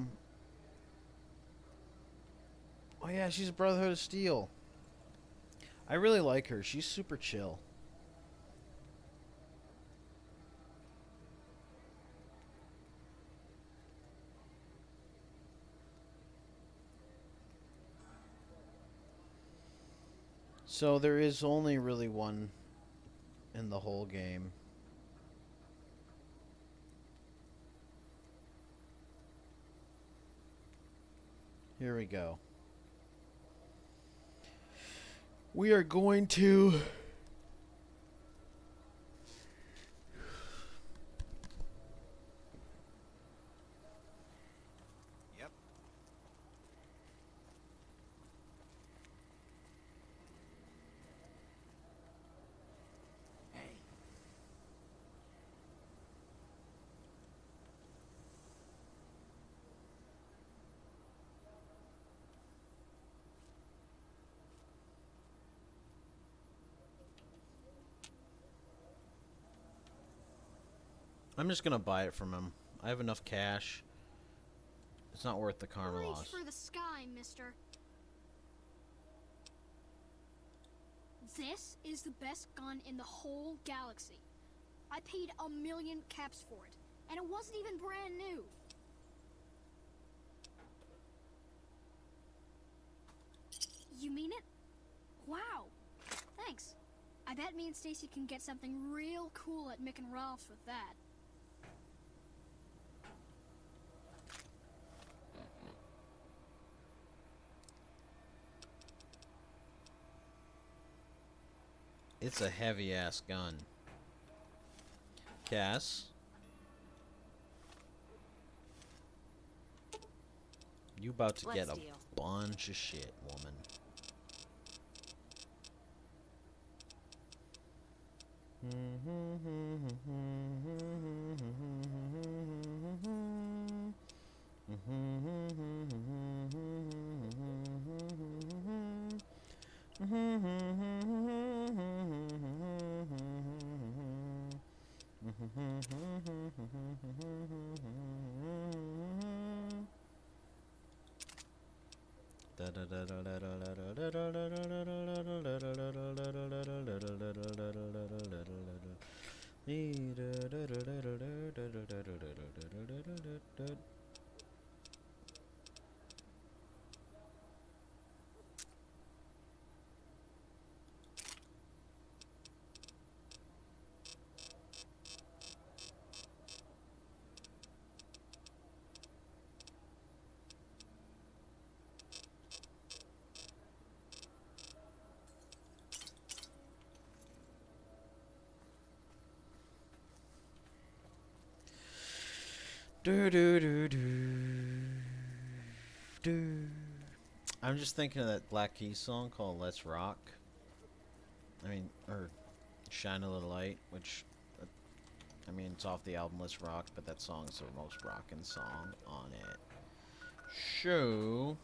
[SPEAKER 1] yeah, she's Brotherhood of Steel. I really like her. She's super chill. So there is only really one in the whole game. Here we go. We are going to
[SPEAKER 5] Yep. Hey.
[SPEAKER 1] I'm just gonna buy it from him. I have enough cash. It's not worth the karma
[SPEAKER 10] Reach
[SPEAKER 1] loss.
[SPEAKER 10] for the sky, mister. This is the best gun in the whole galaxy. I paid 1,000,000 caps for it, and it wasn't even brand new. You mean it? Wow. Thanks. I bet me and Stacy can get something real cool at Mick and Ralph's with that.
[SPEAKER 1] It's a heavy ass gun. Cass? You about to get
[SPEAKER 3] Let's
[SPEAKER 1] a
[SPEAKER 3] deal.
[SPEAKER 1] bunch of shit, woman. I'm just thinking of that Black Keys song called Let's Rock. I mean, or Shine a Little Light, which, I mean, it's off the album Let's Rock, but that song's the most rockin' song on it. So,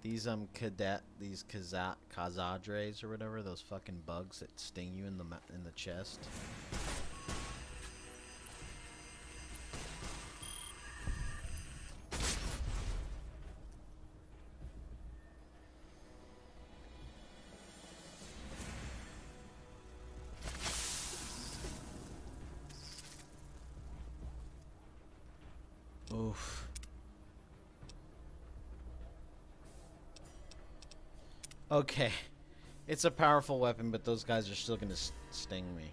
[SPEAKER 1] these Kazadres or whatever, those fucking bugs that sting you in the chest. Oof. Okay. It's a powerful weapon, but those guys are still gonna sting me.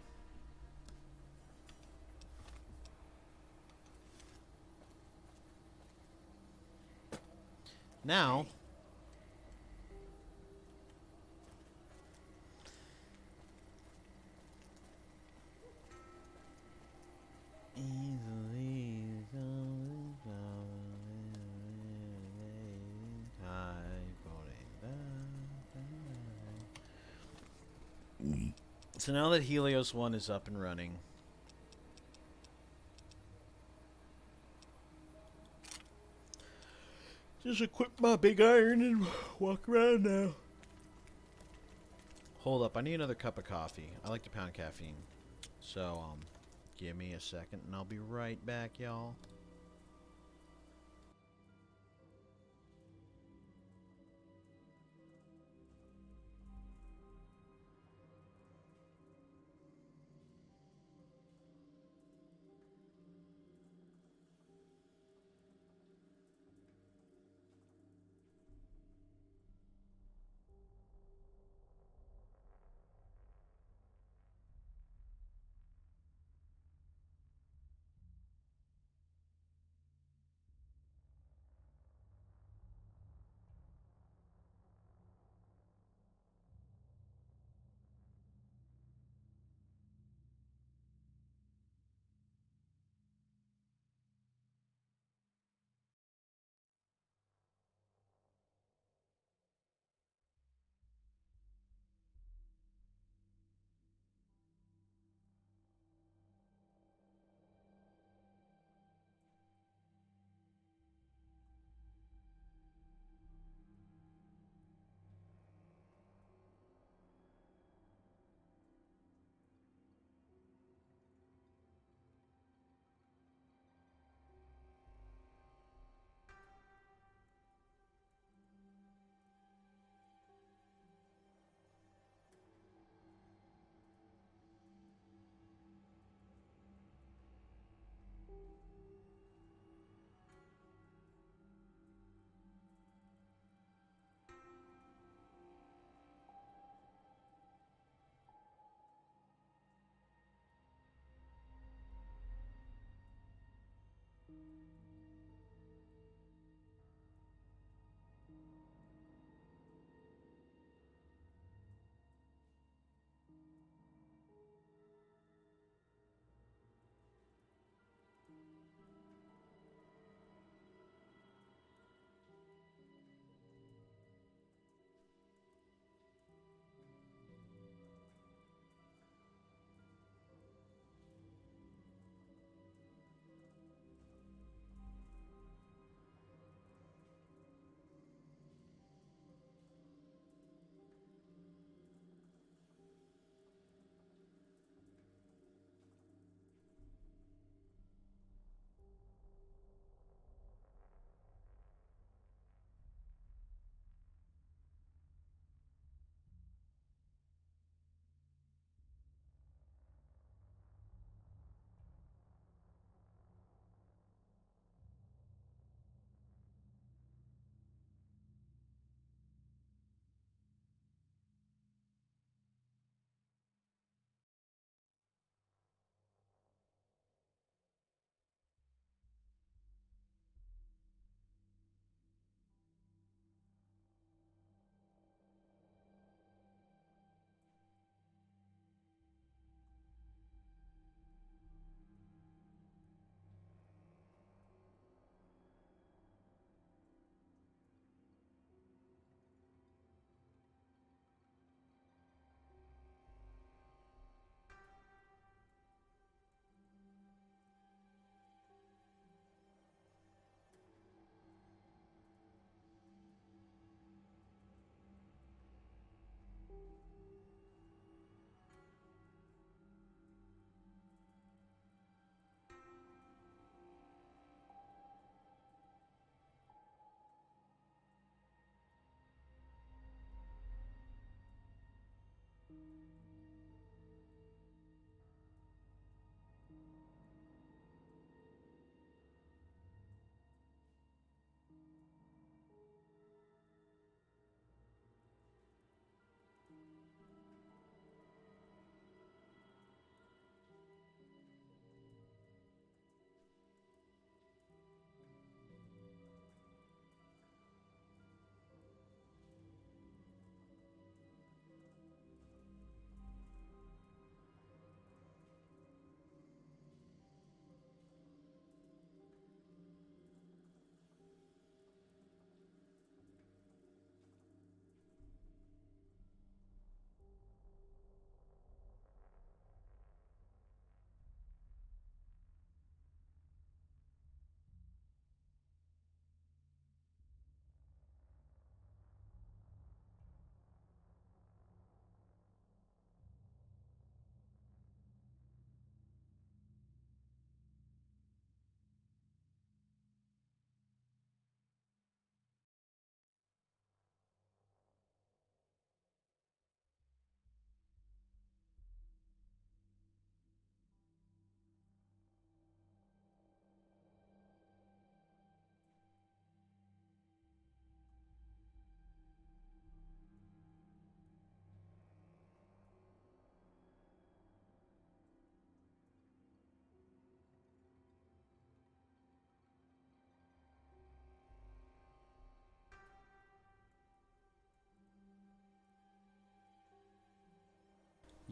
[SPEAKER 1] Now... So now that Helios 1 is up and running, just equip my big iron and walk around now. Hold up, I need another cup of coffee. I like to pound caffeine. So, give me a second and I'll be right back, y'all.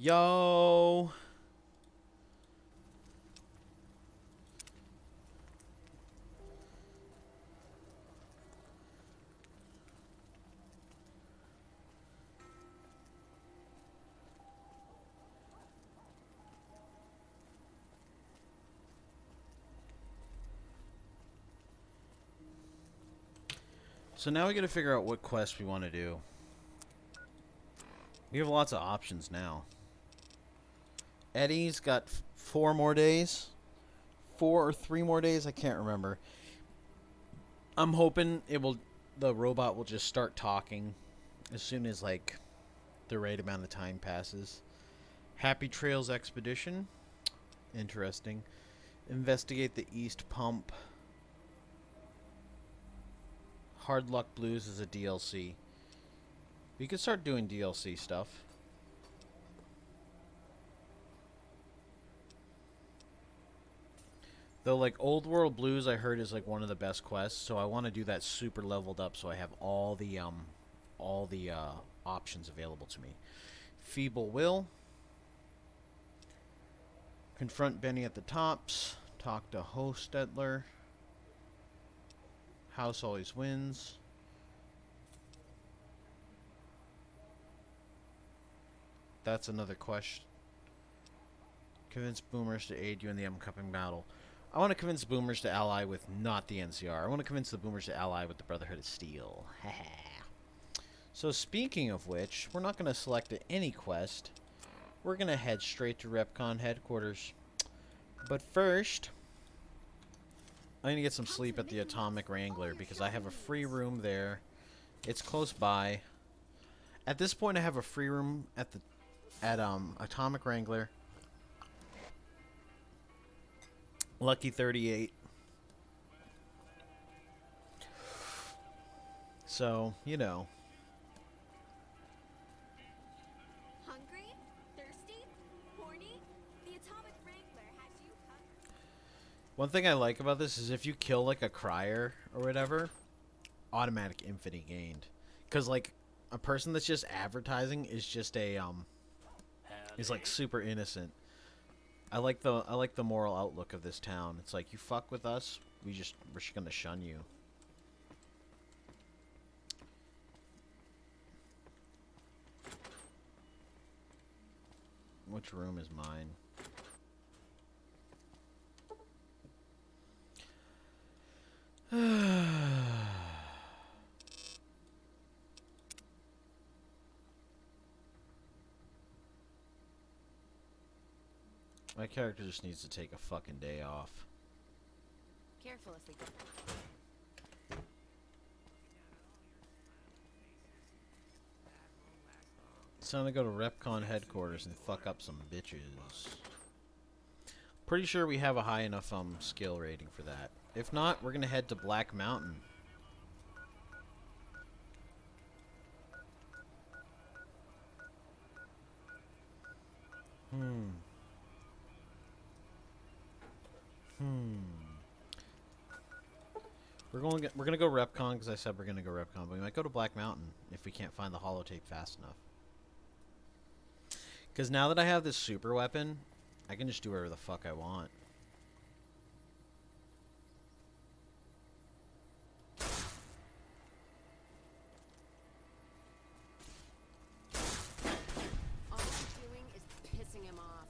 [SPEAKER 1] Yo! So now we gotta figure out what quest we want to do. We have lots of options now. Eddie's got 4 more days. 4 or 3 more days, I can't remember. I'm hoping the robot will just start talking as soon as like the right amount of time passes. Happy Trails Expedition. Interesting. Investigate the East Pump. Hard Luck Blues is a DLC. We could start doing DLC stuff. Though, like, Old World Blues, I heard is like one of the best quests, so I want to do that super leveled up, so I have all the options available to me. Feeble Will. Confront Benny at the Tops. Talk to Hostetler. House Always Wins. That's another question. Convince Boomers to aid you in the upcoming battle. I want to convince Boomers to ally with not the NCR. I want to convince the Boomers to ally with the Brotherhood of Steel. So speaking of which, we're not going to select any quest. We're going to head straight to Repcon headquarters. But first, I need to get some sleep at the Atomic Wrangler because I have a free room there. It's close by. At this point, I have a free room at Atomic Wrangler. Lucky 38. So, you know.
[SPEAKER 3] Hungry? Thirsty? Horny? The Atomic Wrangler has you covered.
[SPEAKER 1] One thing I like about this is if you kill like a crier or whatever, automatic infinity gained. Cause like a person that's just advertising is just a is like super innocent. I like the moral outlook of this town. It's like you fuck with us, we're just gonna shun you. Which room is mine? My character just needs to take a fucking day off.
[SPEAKER 3] Careful if we go.
[SPEAKER 1] It's time to go to Repcon headquarters and fuck up some bitches. Pretty sure we have a high enough skill rating for that. If not, we're gonna head to Black Mountain. We're gonna go Repcon because I said we're gonna go Repcon, but we might go to Black Mountain if we can't find the holotape fast enough. Because now that I have this super weapon, I can just do whatever the fuck I want.
[SPEAKER 3] All I'm doing is pissing him off.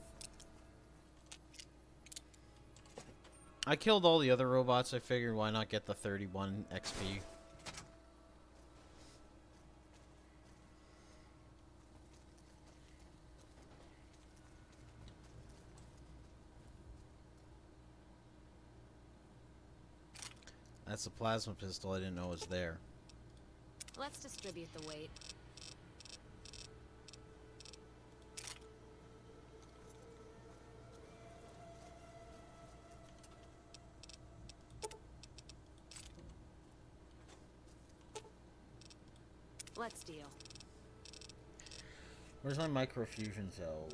[SPEAKER 1] I killed all the other robots. I figured why not get the 31 XP. That's a plasma pistol I didn't know was there.
[SPEAKER 3] Let's distribute the weight. Let's deal.
[SPEAKER 1] Where's my microfusion cells?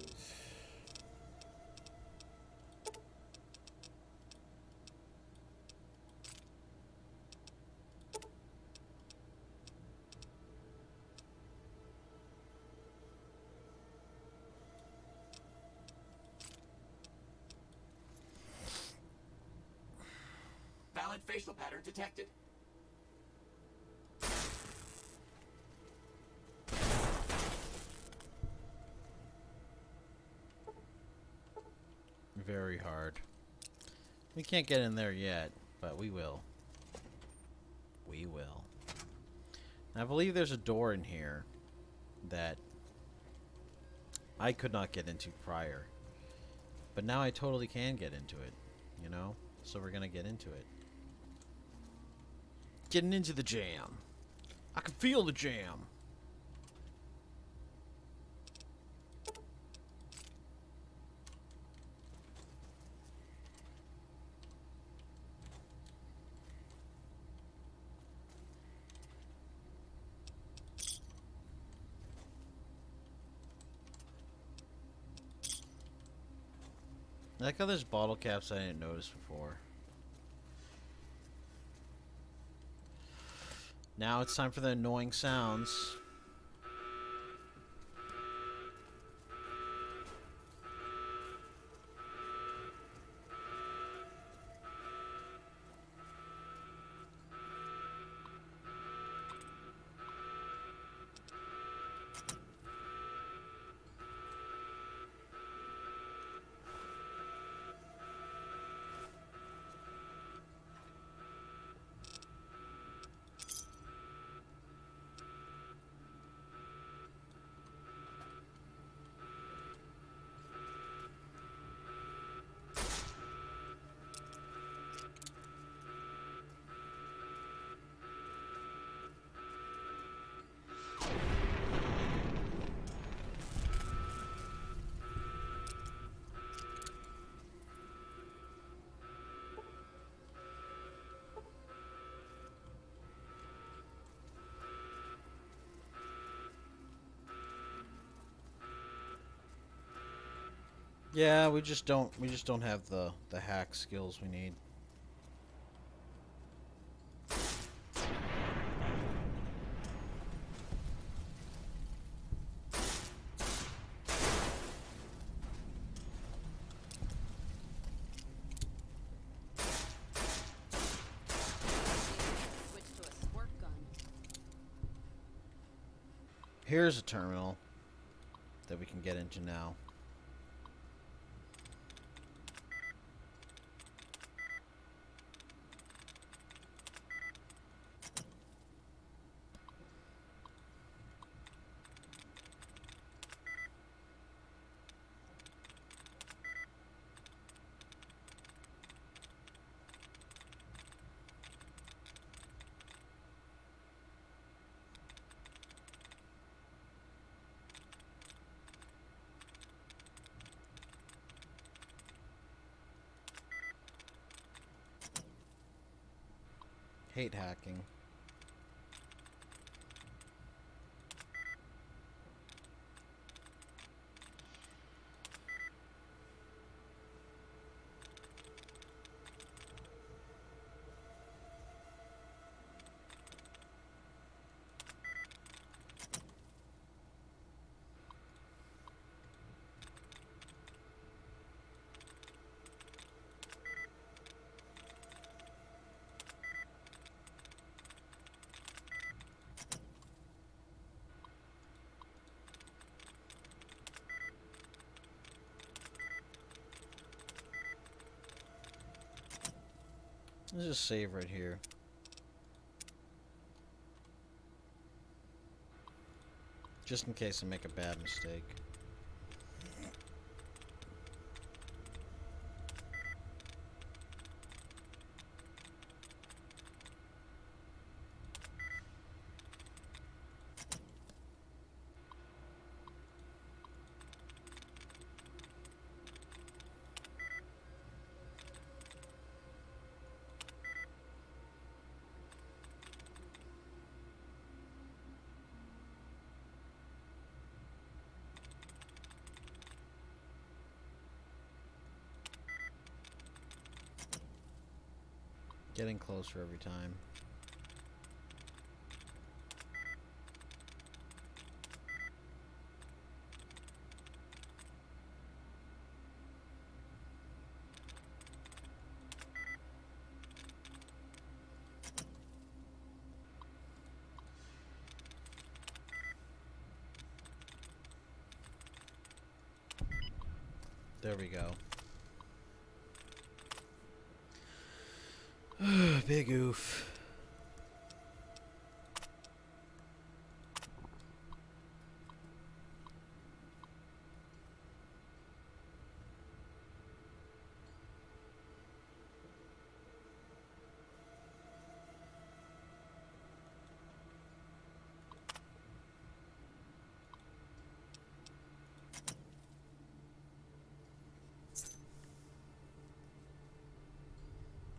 [SPEAKER 11] facial pattern detected.
[SPEAKER 1] Very hard. We can't get in there yet, but we will. We will. I believe there's a door in here that I could not get into prior. But now I totally can get into it, you know? So we're gonna get into it. Getting into the jam. I can feel the jam. I like how there's bottle caps I didn't notice before. Now it's time for the annoying sounds. Yeah, we just don't have the hack skills we need.
[SPEAKER 3] Switch to a squirt gun.
[SPEAKER 1] Here's a terminal that we can get into now. Hate hacking. Let's just save right here. Just in case I make a bad mistake. Getting closer every time. There we go. Big oof.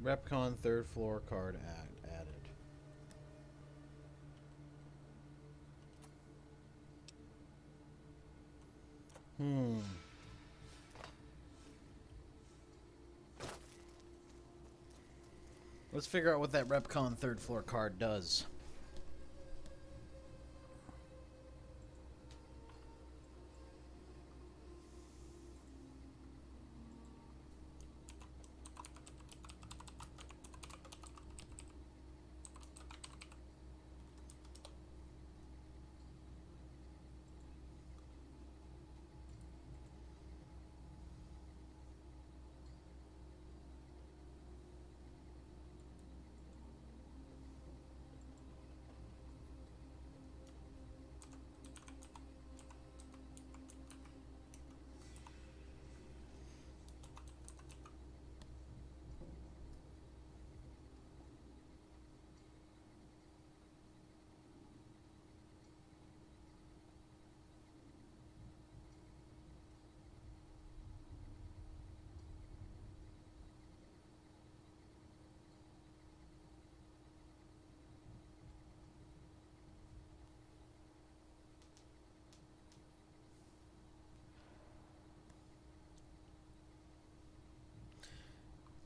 [SPEAKER 1] Repcon third floor card added. Let's figure out what that Repcon third floor card does.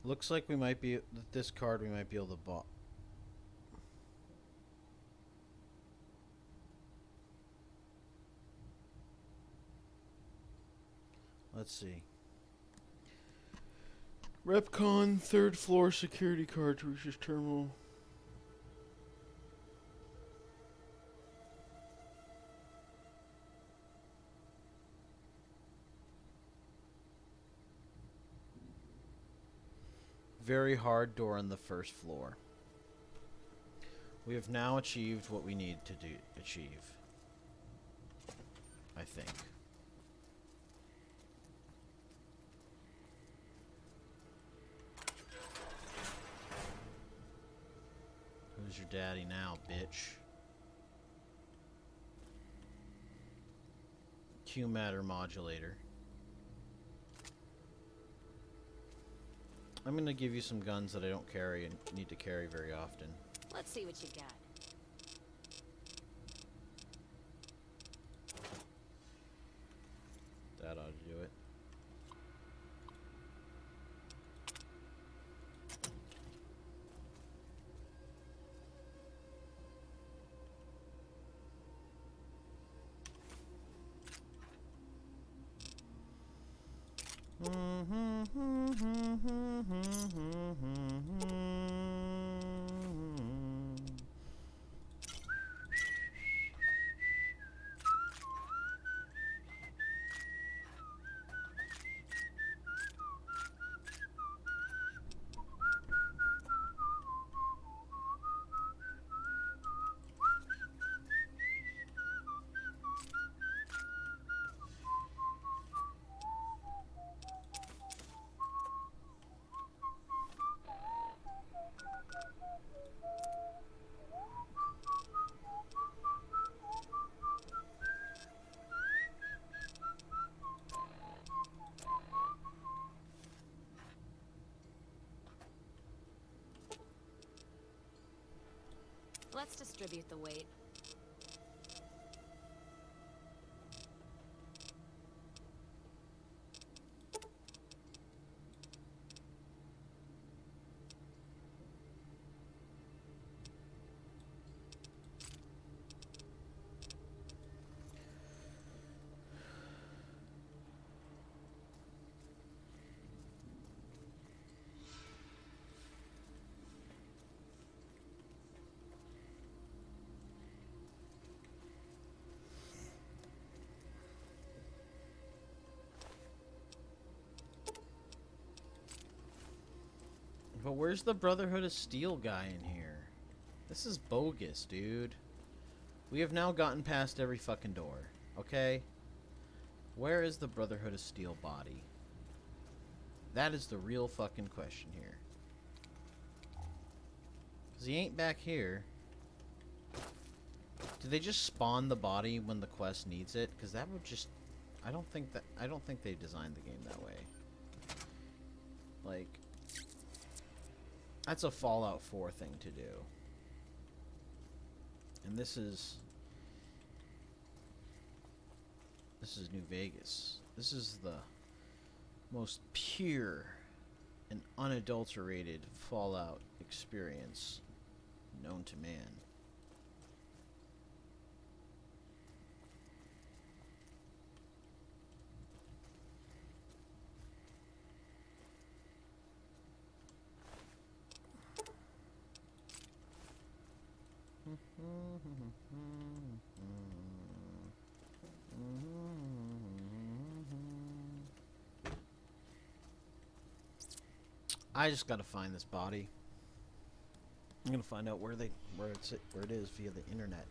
[SPEAKER 1] Looks like we might be this card we might be able to buy. Let's see. Repcon third floor security card to reach this terminal. Very hard door on the first floor. We have now achieved what we need to achieve. I think. Who's your daddy now, bitch? Q matter modulator. I'm gonna give you some guns that I don't carry and need to carry very often.
[SPEAKER 3] Let's see what you got.
[SPEAKER 1] That ought to do it.
[SPEAKER 3] Let's distribute the weight.
[SPEAKER 1] But where's the Brotherhood of Steel guy in here? This is bogus, dude. We have now gotten past every fucking door. Okay? Where is the Brotherhood of Steel body? That is the real fucking question here. Because he ain't back here. Do they just spawn the body when the quest needs it? Because that would just... I don't think they designed the game that way. Like... That's a Fallout 4 thing to do. And this is New Vegas. This is the most pure and unadulterated Fallout experience known to man. I just gotta find this body. I'm gonna find out where it is via the internet.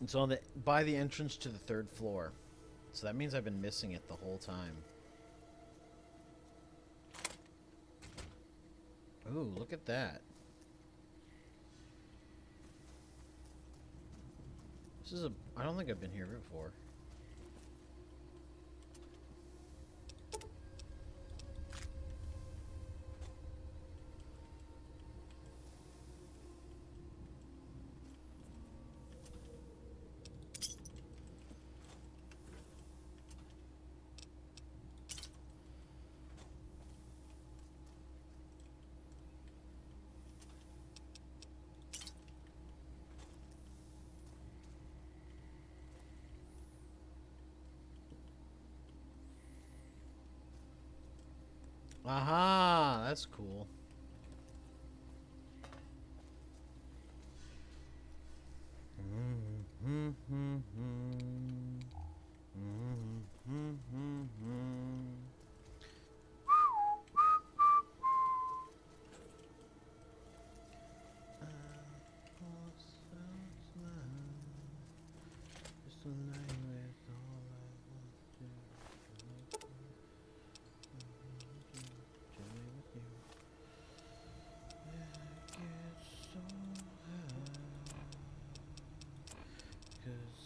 [SPEAKER 1] It's on by the entrance to the 3rd floor. So that means I've been missing it the whole time. Ooh, look at that. I don't think I've been here before. Aha, that's cool.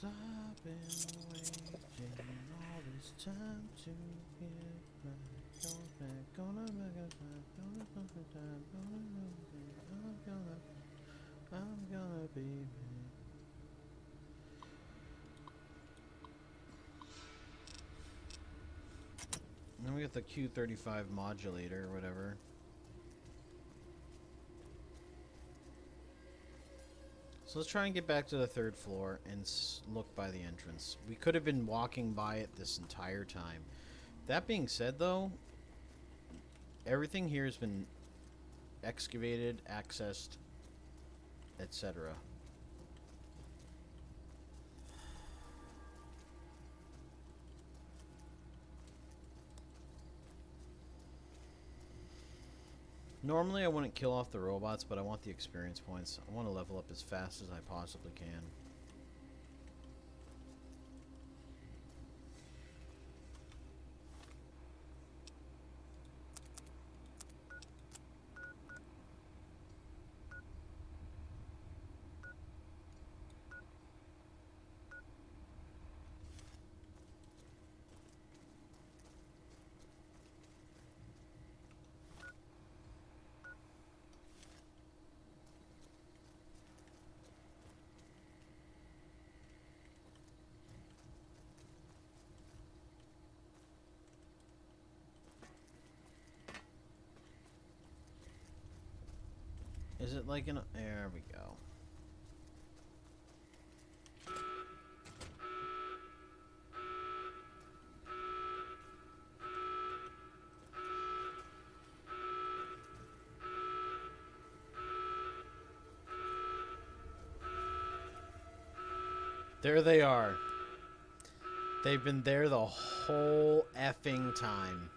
[SPEAKER 1] I've been waiting all this time to get back. Gonna make a time, I'm gonna be me. Then we got the Q35 modulator or whatever. So let's try and get back to the 3rd floor and look by the entrance. We could have been walking by it this entire time. That being said, though, everything here has been excavated, accessed, etc. Normally I wouldn't kill off the robots, but I want the experience points. I want to level up as fast as I possibly can. Is it like in a... There we go. There they are. They've been there the whole effing time.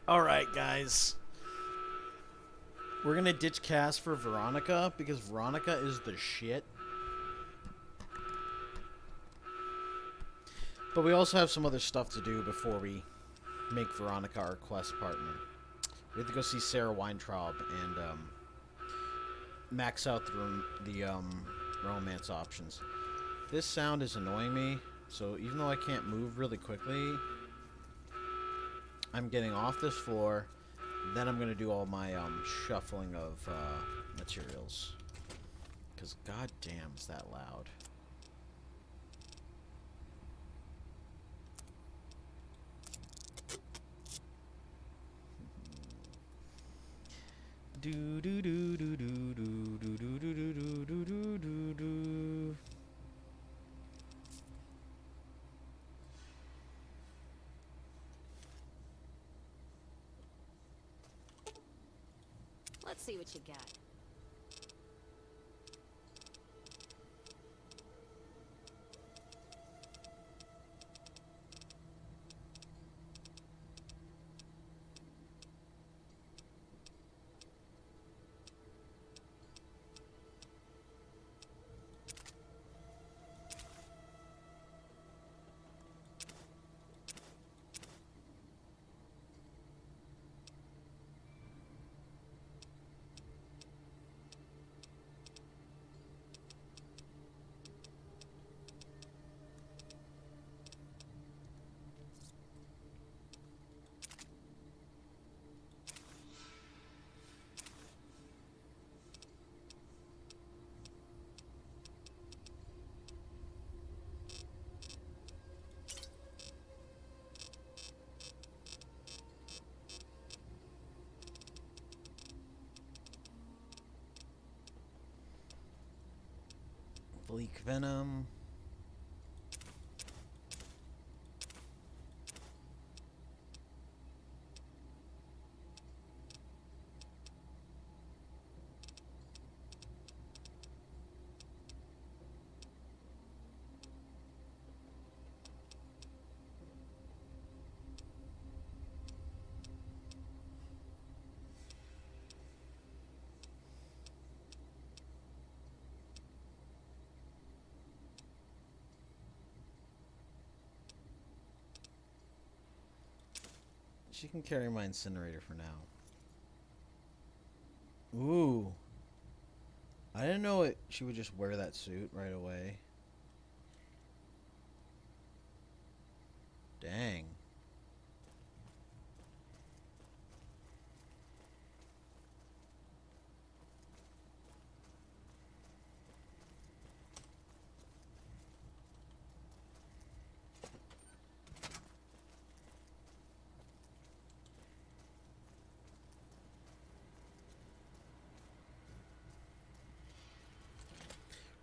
[SPEAKER 1] Alright, guys. We're gonna ditch Cass for Veronica, because Veronica is the shit. But we also have some other stuff to do before we make Veronica our quest partner. We have to go see Sarah Weintraub and max out the romance options. This sound is annoying me, so even though I can't move really quickly, I'm getting off this floor, then I'm going to do all my shuffling of materials. Because goddamn is that loud. Do do do do do do do do do do do do do.
[SPEAKER 3] Let's see what you got.
[SPEAKER 1] Bleak Venom. She can carry my incinerator for now. Ooh. I didn't know it. She would just wear that suit right away. Dang.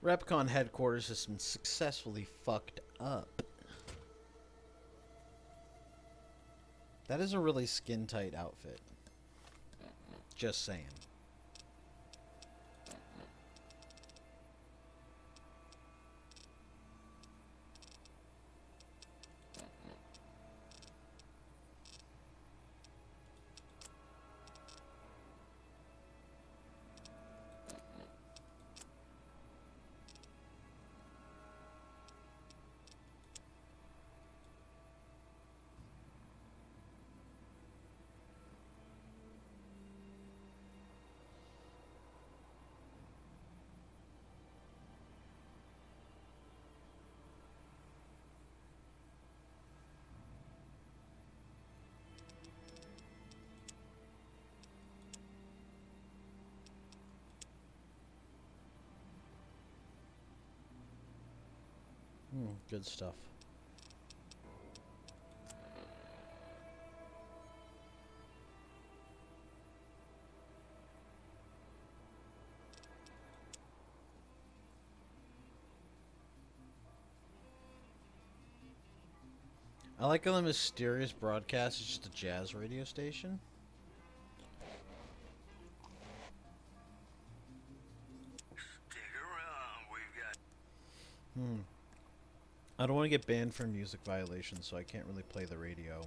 [SPEAKER 1] Repcon headquarters has been successfully fucked up. That is a really skin-tight outfit. Just saying. Good stuff. I like how the mysterious broadcast is just a jazz radio station.
[SPEAKER 7] Stick around, we've got...
[SPEAKER 1] I don't want to get banned for music violations, so I can't really play the radio.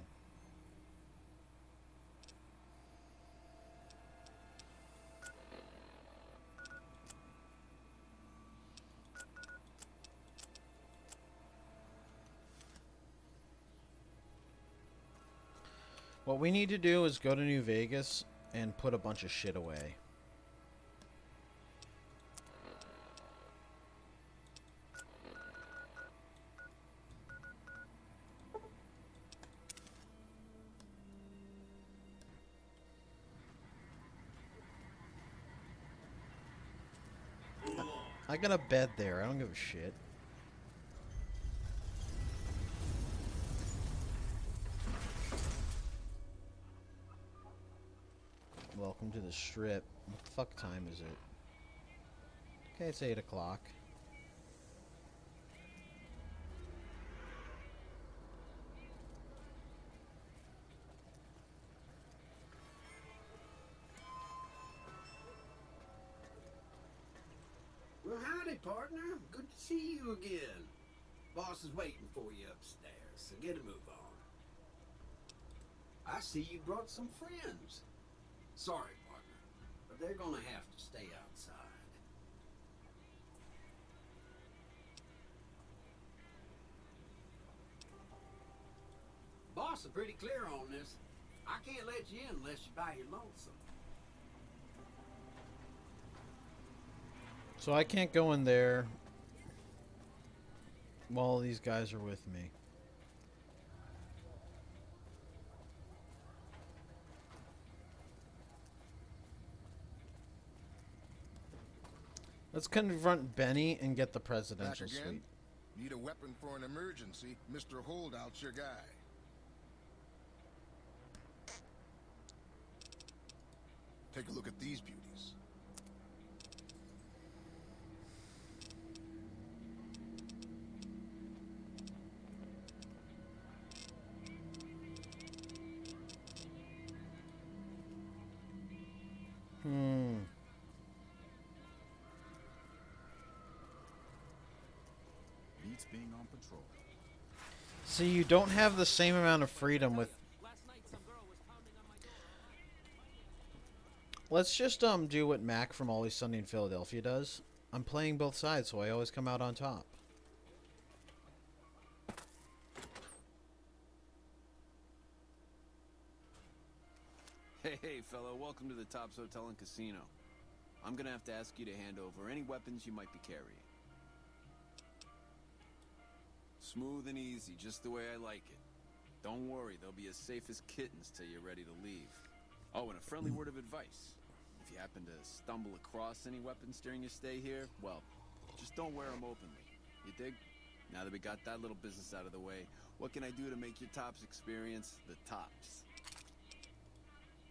[SPEAKER 1] What we need to do is go to New Vegas and put a bunch of shit away. I got a bed there. I don't give a shit. Welcome to the strip. What the fuck time is it? Okay, it's 8 o'clock.
[SPEAKER 4] Well, howdy, partner. Good to see you again. Boss is waiting for you upstairs, so get a move on. I see you brought some friends. Sorry, partner, but they're gonna have to stay outside. Boss is pretty clear on this. I can't let you in unless you buy your lonesome.
[SPEAKER 1] So I can't go in there while these guys are with me. Let's confront Benny and get the presidential
[SPEAKER 11] Back again?
[SPEAKER 1] suite.
[SPEAKER 11] Need a weapon for an emergency. Mr. Holdout's your guy. Take a look at these beauties.
[SPEAKER 5] Beats being on patrol.
[SPEAKER 1] See, you don't have the same amount of freedom with... Let's just do what Mac from Always Sunny in Philadelphia does. I'm playing both sides, so I always come out on top.
[SPEAKER 8] Hey, fellow, welcome to the Tops Hotel and Casino. I'm gonna have to ask you to hand over any weapons you might be carrying. Smooth and easy, just the way I like it. Don't worry, they'll be as safe as kittens till you're ready to leave. Oh, and a friendly word of advice. If you happen to stumble across any weapons during your stay here, well, just don't wear them openly. You dig? Now that we got that little business out of the way, what can I do to make your Tops experience the tops?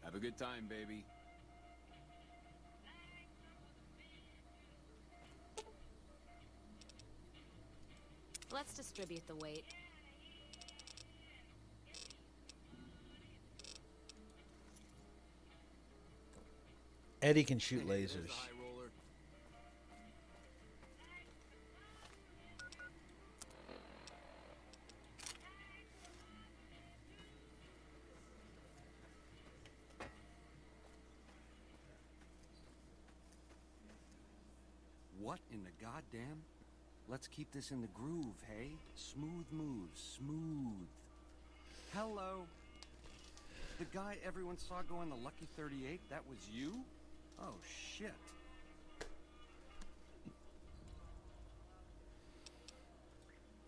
[SPEAKER 8] Have a good time, baby.
[SPEAKER 3] Let's distribute the weight.
[SPEAKER 1] Eddie can shoot
[SPEAKER 8] Hey, there's
[SPEAKER 1] lasers.
[SPEAKER 8] the high roller.
[SPEAKER 4] What in the goddamn? Let's keep this in the groove, hey? Smooth moves, smooth. Hello. The guy everyone saw go in the Lucky 38, that was you? Oh, shit.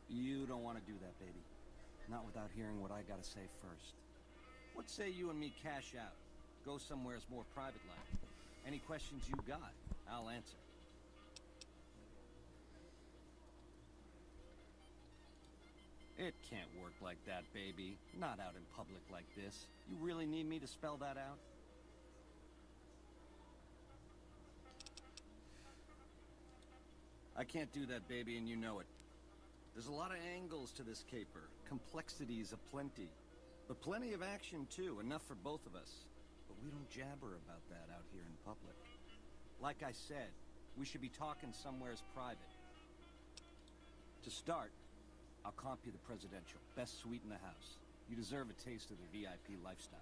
[SPEAKER 4] You don't want to do that, baby. Not without hearing what I gotta say first. What say you and me cash out? Go somewhere more private like. Any questions you got, I'll answer.
[SPEAKER 12] It can't work like that, baby. Not out in public like this. You really need me to spell that out? I can't do that, baby, and you know it. There's a lot of angles to this caper. Complexities aplenty. But plenty of action, too. Enough for both of us. But we don't jabber about that out here in public. Like I said, we should be talking somewheres private. To start, I'll comp you the presidential. Best suite in the house. You deserve a taste of the VIP lifestyle.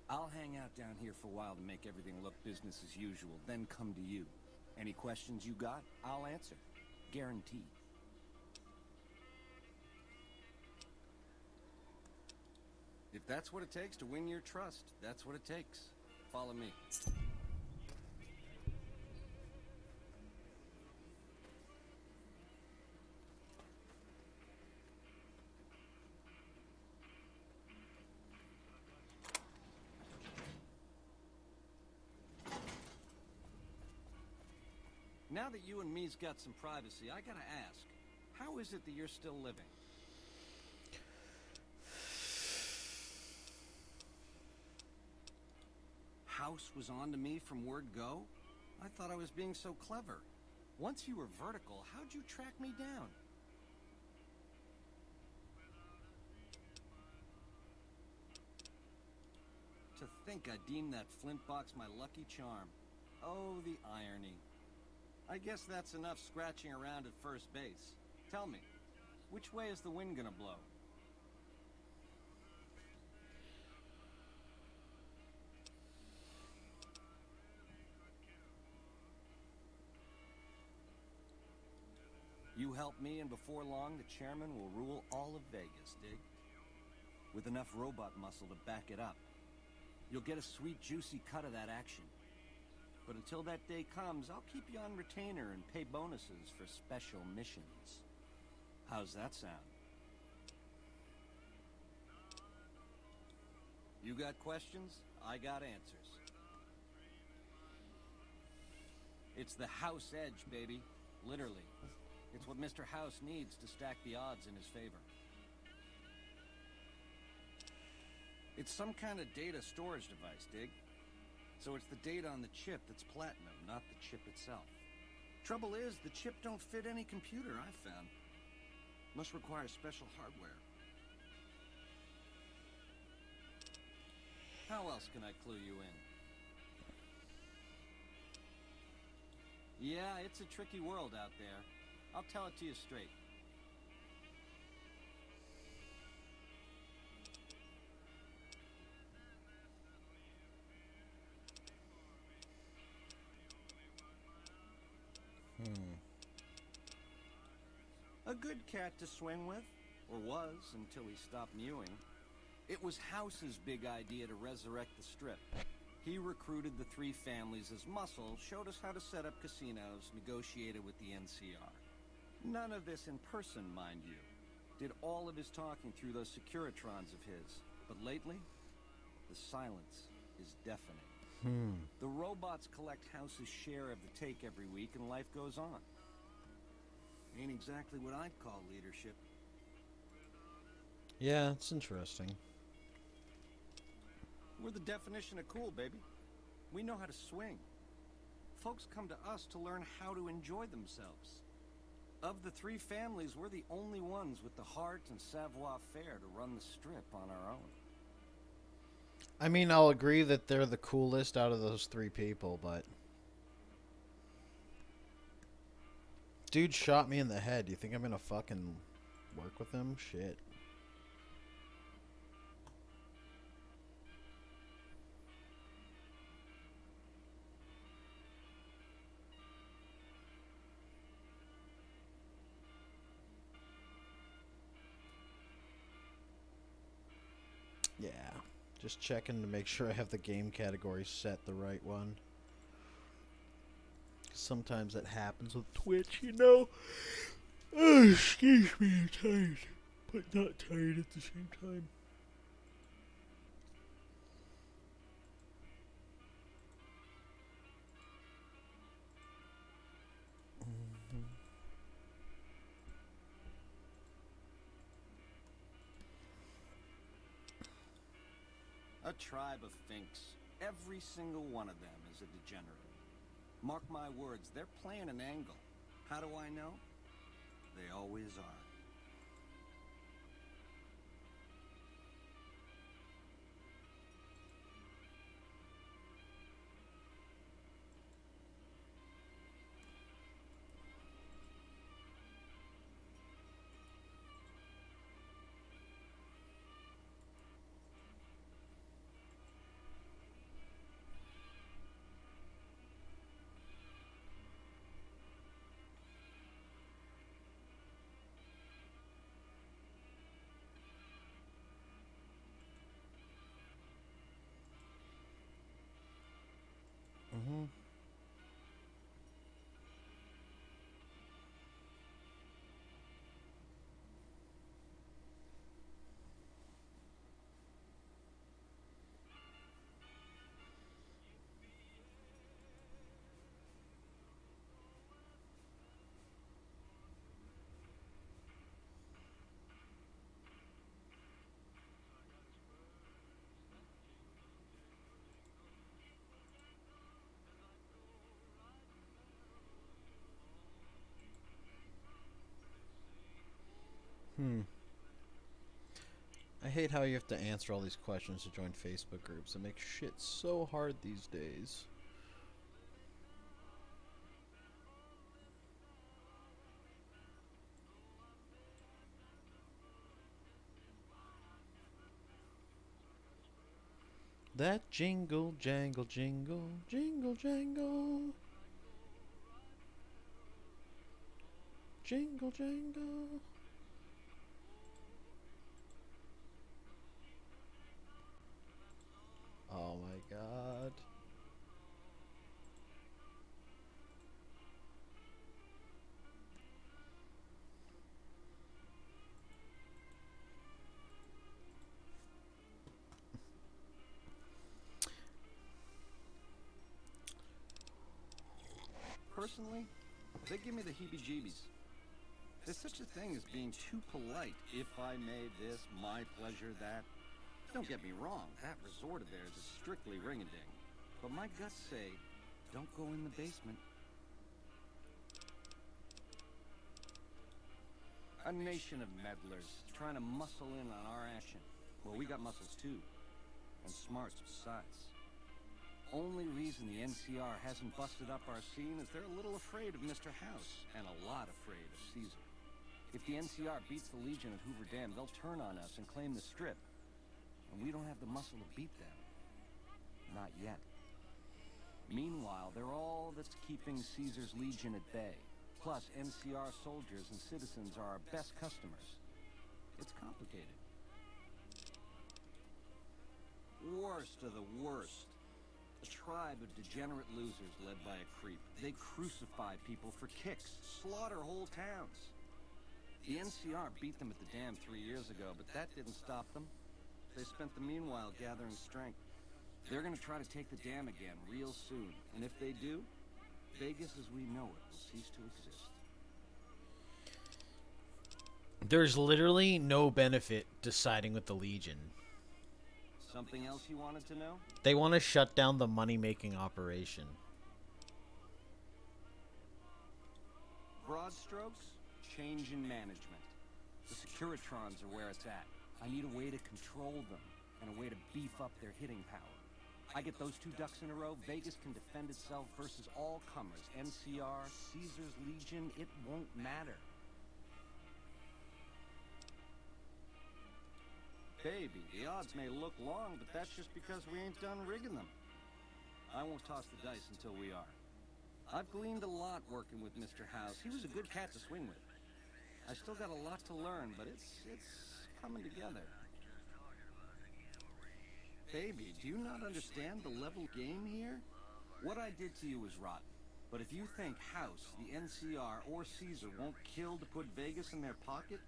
[SPEAKER 12] I'll hang out down here for a while to make everything look business as usual, then come to you. Any questions you got, I'll answer. Guaranteed. If that's what it takes to win your trust, that's what it takes. Follow me. Now that you and me's got some privacy, I gotta ask, how is it that you're still living? House was on to me from word go? I thought I was being so clever. Once you were vertical, how'd you track me down? To think I deemed that flint box my lucky charm. Oh, the irony. I guess that's enough scratching around at first base. Tell me, which way is the wind gonna blow? You help me, and before long, the chairman will rule all of Vegas, dig? With enough robot muscle to back it up. You'll get a sweet, juicy cut of that action. But until that day comes, I'll keep you on retainer and pay bonuses for special missions. How's that sound? You got questions? I got answers. It's the House edge, baby. Literally. It's what Mr. House needs to stack the odds in his favor. It's some kind of data storage device, dig? So it's the data on the chip that's platinum, not the chip itself. Trouble is, the chip don't fit any computer I've found. Must require special hardware. How else can I clue you in? Yeah, it's a tricky world out there. I'll tell it to you straight. A good cat to swing with, or was until he stopped mewing. It was House's big idea to resurrect the Strip. He recruited the three families as muscle, showed us how to set up casinos, negotiated with the NCR. None of this in person, mind you. Did all of his talking through those Securitrons of his. But lately, the silence is deafening. The robots collect House's share of the take every week, and life goes on. Ain't exactly what I'd call leadership.
[SPEAKER 1] Yeah, it's interesting.
[SPEAKER 12] We're the definition of cool, baby. We know how to swing. Folks come to us to learn how to enjoy themselves. Of the three families, we're the only ones with the heart and savoir-faire to run the Strip on our own.
[SPEAKER 1] I mean, I'll agree that they're the coolest out of those three people, but... Dude shot me in the head. You think I'm gonna fucking work with him? Shit. Yeah. Just checking to make sure I have the game category set the right one. Sometimes that happens with Twitch, you know. Oh, excuse me, I'm tired. But not tired at the same time.
[SPEAKER 12] A tribe of finks. Every single one of them is a degenerate. Mark my words, they're playing an angle. How do I know? They always are.
[SPEAKER 1] Mm-hmm. I hate how you have to answer all these questions to join Facebook groups. It makes shit so hard these days. That jingle, jangle, jingle, jingle, jangle. Jingle, jangle. Oh my god.
[SPEAKER 12] Personally, they give me the heebie-jeebies. There's such a thing as being too polite. If I may this, my pleasure that. Don't get me wrong, that resort of theirs is strictly ring-a-ding. But my guts say, don't go in the basement. A nation of meddlers trying to muscle in on our action. Well, we got muscles too. And smarts besides. Only reason the NCR hasn't busted up our scene is they're a little afraid of Mr. House, and a lot afraid of Caesar. If the NCR beats the Legion at Hoover Dam, they'll turn on us and claim the Strip. And we don't have the muscle to beat them. Not yet. Meanwhile, they're all that's keeping Caesar's Legion at bay. Plus, NCR soldiers and citizens are our best customers. It's complicated. Worst of the worst. A tribe of degenerate losers led by a creep. They crucify people for kicks, slaughter whole towns. The NCR beat them at the dam 3 years ago, but that didn't stop them. They spent the meanwhile gathering strength. They're gonna try to take the dam again real soon. And if they do, Vegas as we know it will cease to exist.
[SPEAKER 1] There's literally no benefit to siding with the Legion.
[SPEAKER 12] Something else you wanted to know?
[SPEAKER 1] They want to shut down the money-making operation.
[SPEAKER 12] Broad strokes, change in management. The Securitrons are where it's at. I need a way to control them, and a way to beef up their hitting power. I get those two ducks in a row, Vegas can defend itself versus all comers. NCR, Caesar's Legion, it won't matter. Baby, the odds may look long, but that's just because we ain't done rigging them. I won't toss the dice until we are. I've gleaned a lot working with Mr. House. He was a good cat to swing with. I still got a lot to learn, but it's coming together. Baby, do you not understand the level game here? What I did to you was rotten. But if you think House, the NCR, or Caesar won't kill to put Vegas in their pocket,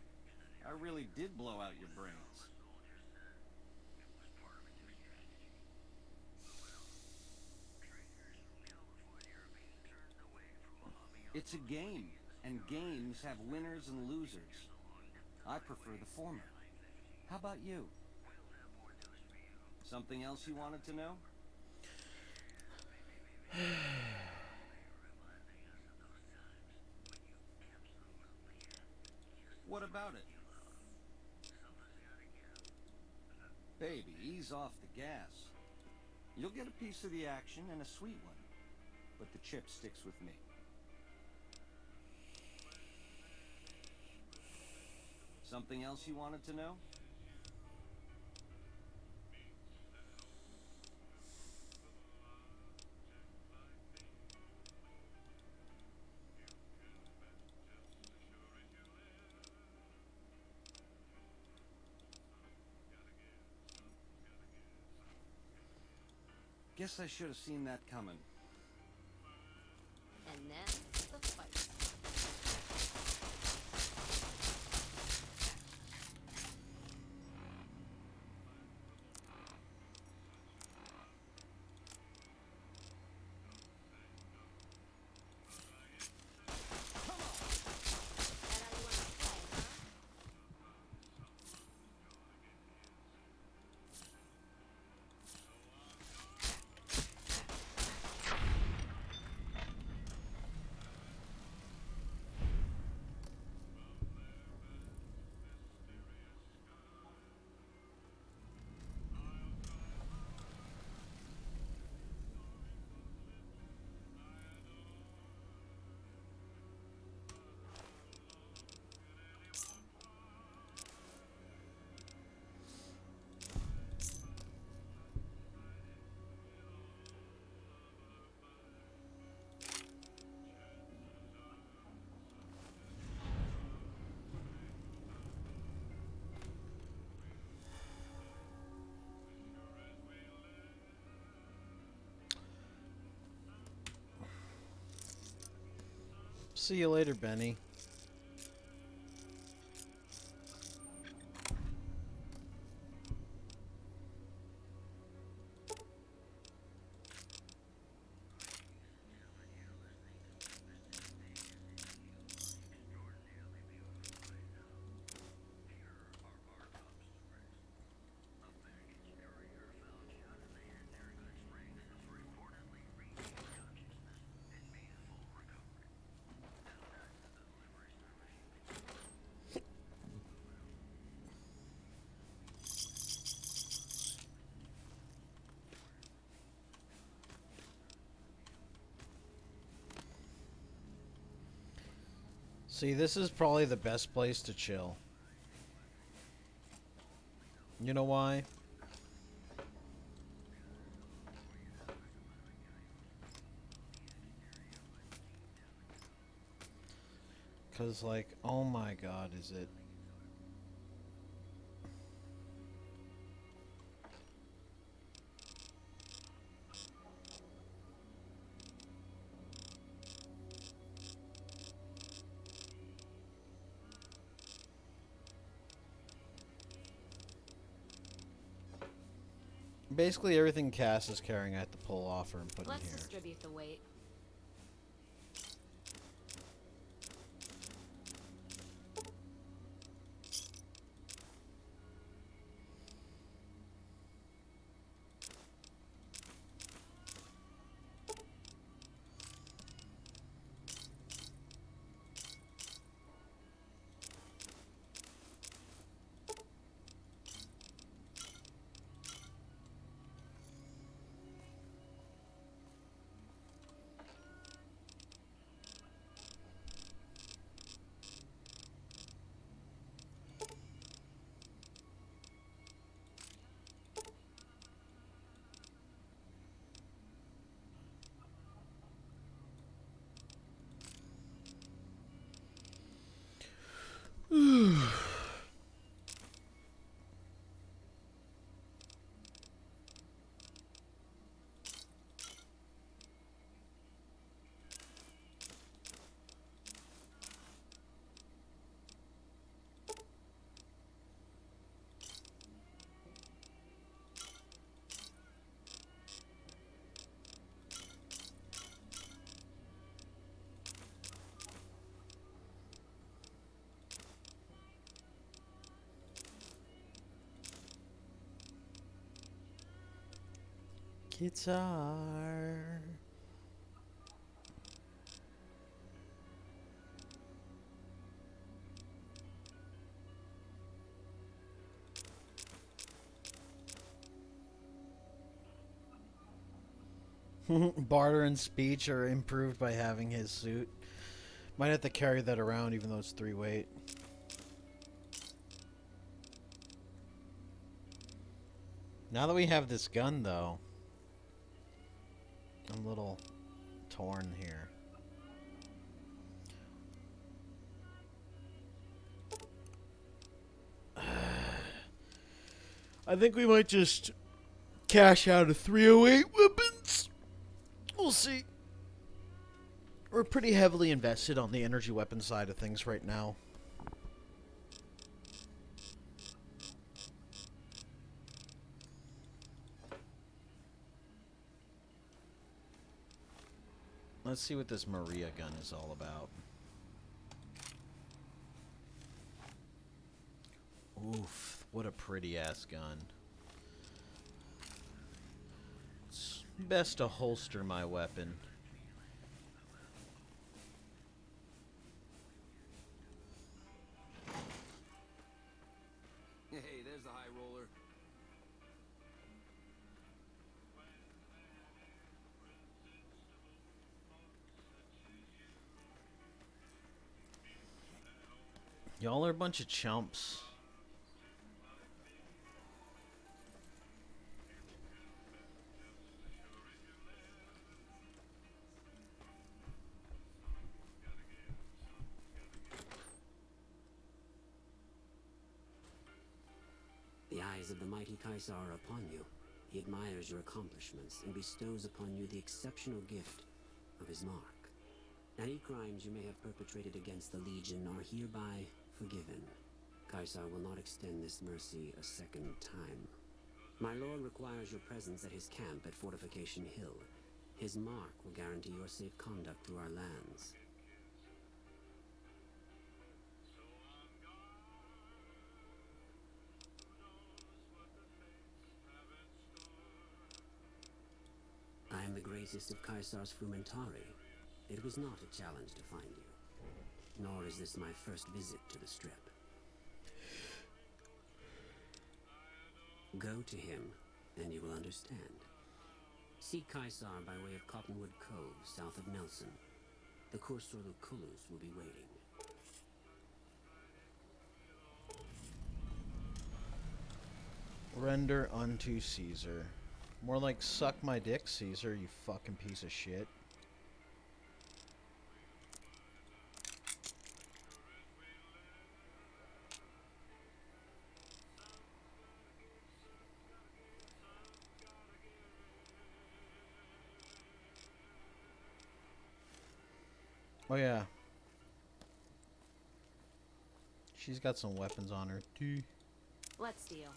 [SPEAKER 12] I really did blow out your brains. It's a game, and games have winners and losers. I prefer the former. How about you? Something else you wanted to know? What about it? Baby, ease off the gas. You'll get a piece of the action and a sweet one. But the chip sticks with me. Something else you wanted to know? Guess I should have seen that coming.
[SPEAKER 3] And then the fight.
[SPEAKER 1] See you later, Benny. See, this is probably the best place to chill. You know why? Cause like, oh my god, is it? Basically everything Cass is carrying I have to pull off her and put
[SPEAKER 3] Let's
[SPEAKER 1] in here.
[SPEAKER 3] distribute the weight.
[SPEAKER 1] Guitar. Barter and speech are improved by having his suit. Might have to carry that around even though it's 3 weight. Now that we have this gun though, I'm a little torn here. I think we might just cash out of 308 weapons. We'll see. We're pretty heavily invested on the energy weapon side of things right now. Let's see what this Maria gun is all about. Oof, what a pretty ass gun. It's best to holster my weapon.
[SPEAKER 12] Hey, there's the high roller.
[SPEAKER 1] Y'all are a bunch of chumps.
[SPEAKER 13] The eyes of the mighty Kaisar are upon you. He admires your accomplishments and bestows upon you the exceptional gift of his mark. Any crimes you may have perpetrated against the Legion are hereby forgiven. Kaisar will not extend this mercy a second time. My lord requires your presence at his camp at Fortification Hill. His mark will guarantee your safe conduct through our lands. I am the greatest of Kaisar's Frumentari. It was not a challenge to find you. Nor is this my first visit to the Strip. Go to him, and you will understand. Seek Kaisar by way of Cottonwood Cove, south of Nelson. The Kursor Lucullus will be waiting.
[SPEAKER 1] Render unto Caesar. More like suck my dick, Caesar, you fucking piece of shit. Oh yeah. She's got some weapons on her too.
[SPEAKER 3] Let's deal.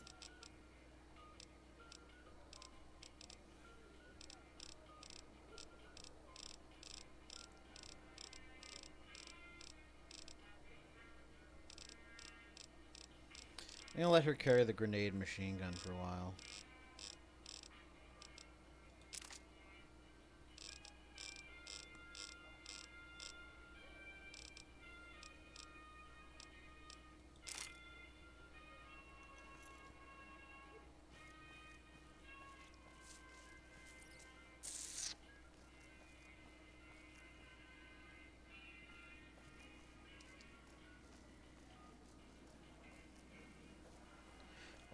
[SPEAKER 1] I'm gonna let her carry the grenade machine gun for a while.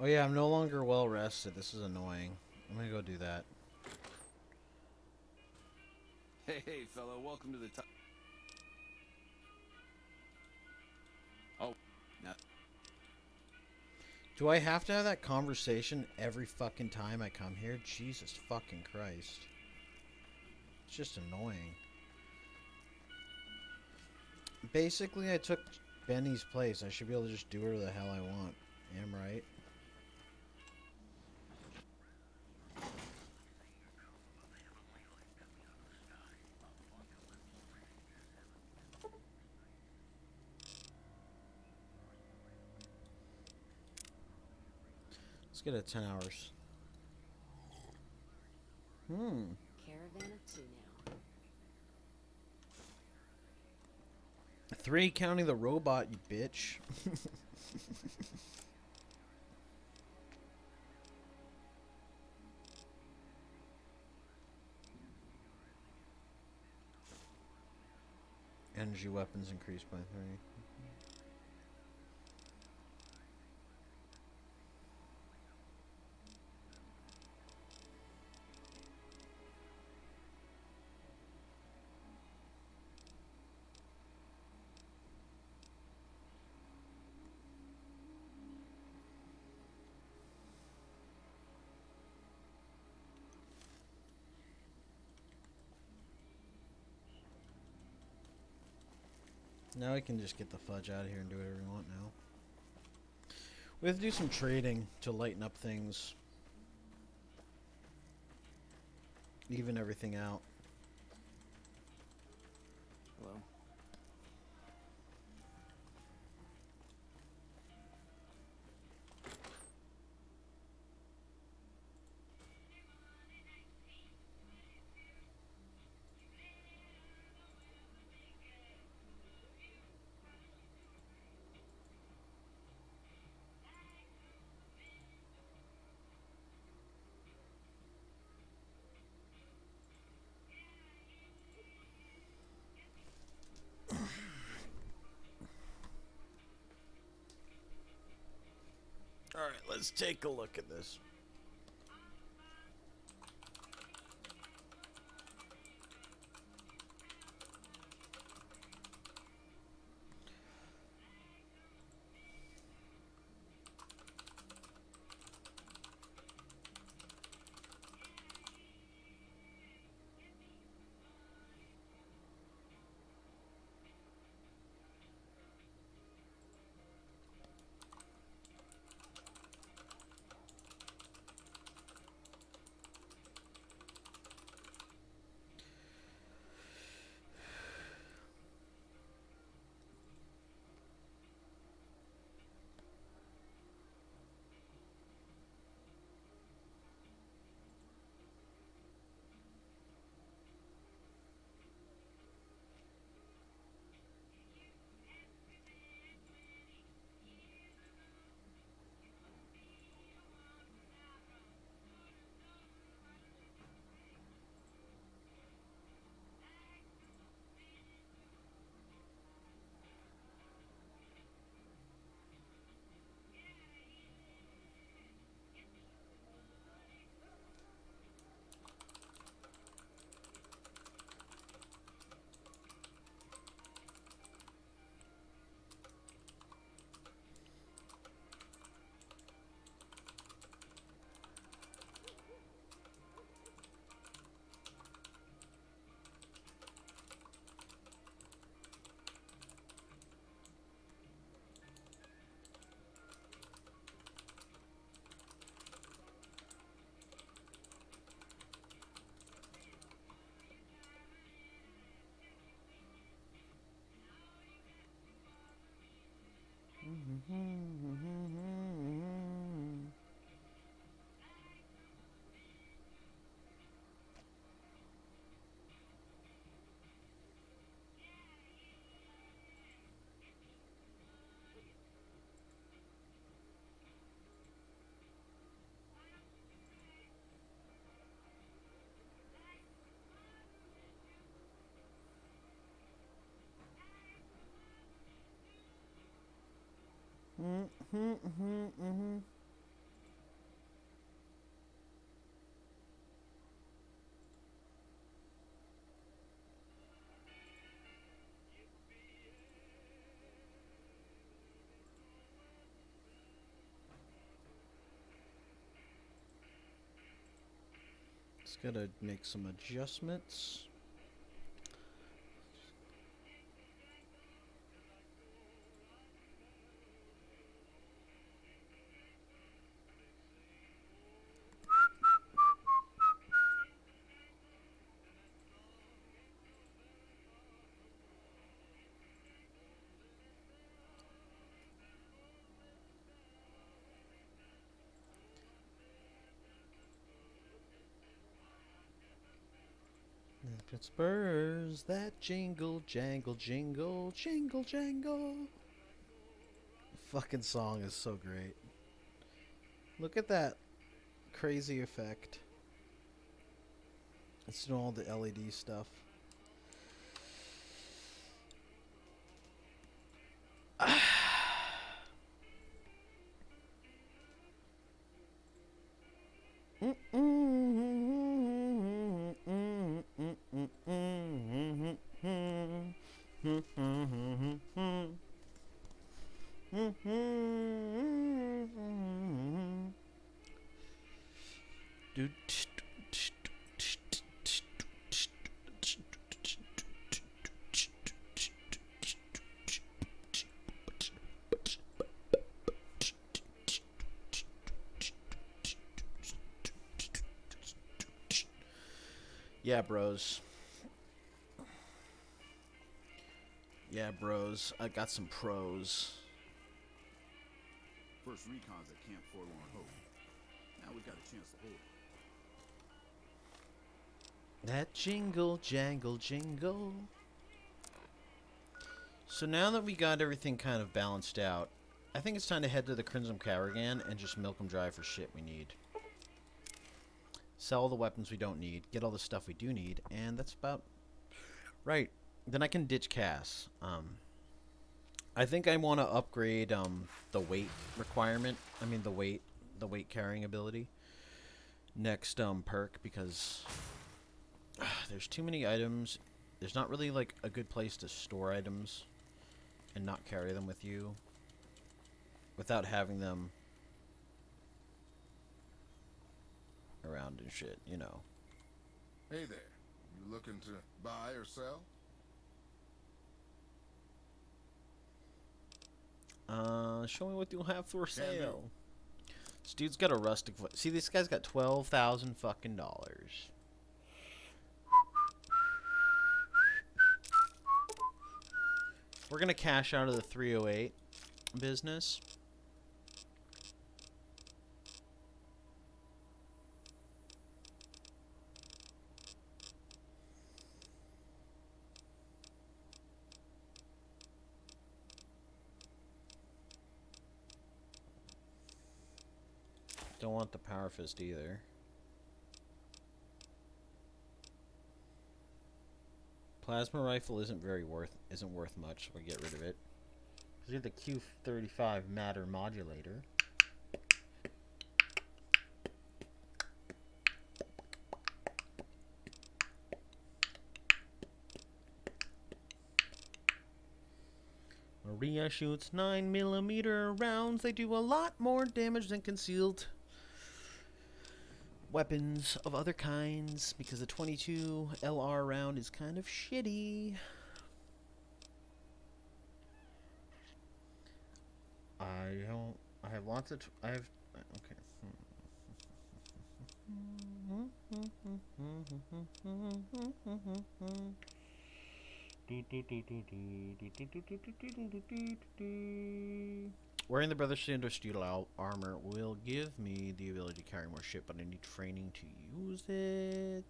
[SPEAKER 1] Oh yeah, I'm no longer well rested. This is annoying. I'm gonna go do that.
[SPEAKER 8] Hey, fellow, welcome to the top. Oh, no.
[SPEAKER 1] Do I have to have that conversation every fucking time I come here? Jesus fucking Christ. It's just annoying. Basically, I took Benny's place. I should be able to just do whatever the hell I want. Am I right? Let's get it 10 hours.
[SPEAKER 3] Caravan of two now.
[SPEAKER 1] 3 counting the robot, you bitch. Energy weapons increased by 3. Now we can just get the fudge out of here and do whatever we want now. We have to do some trading to lighten up things. Even everything out.
[SPEAKER 12] Hello.
[SPEAKER 1] Alright, let's take a look at this. Just gotta make some adjustments. If it spurs that jingle, jangle, jingle, jingle, jangle. The fucking song is so great. Look at that crazy effect. It's doing all the LED stuff. Yeah, bros. Yeah, bros. I got some pros.
[SPEAKER 14] First recon's at Camp Forlorn Hope. Now we've got a chance to hold it.
[SPEAKER 1] That jingle, jangle, jingle. So now that we got everything kind of balanced out, I think it's time to head to the Crimson Caravan and just milk them dry for shit we need. Sell all the weapons we don't need, get all the stuff we do need, and that's about right. Then I can ditch Cass. I think I want to upgrade the weight requirement. I mean the weight carrying ability. Next perk, because there's too many items. There's not really like a good place to store items and not carry them with you without having them around and shit, you know.
[SPEAKER 11] Hey there. You looking to buy or sell?
[SPEAKER 1] Show me what you'll have for sale. This dude's got a rustic foot. See, this guy's got $12,000 fucking dollars. We're gonna cash out of the 308 business. Don't want the Power Fist either. Plasma rifle isn't worth much, so we get rid of it. Because the Q35 matter modulator. Maria shoots 9mm rounds. They do a lot more damage than concealed weapons of other kinds, because the 22 LR round is kind of shitty. I have lots of okay. Wearing the Brother Cinder steel armor will give me the ability to carry more shit, but I need training to use it.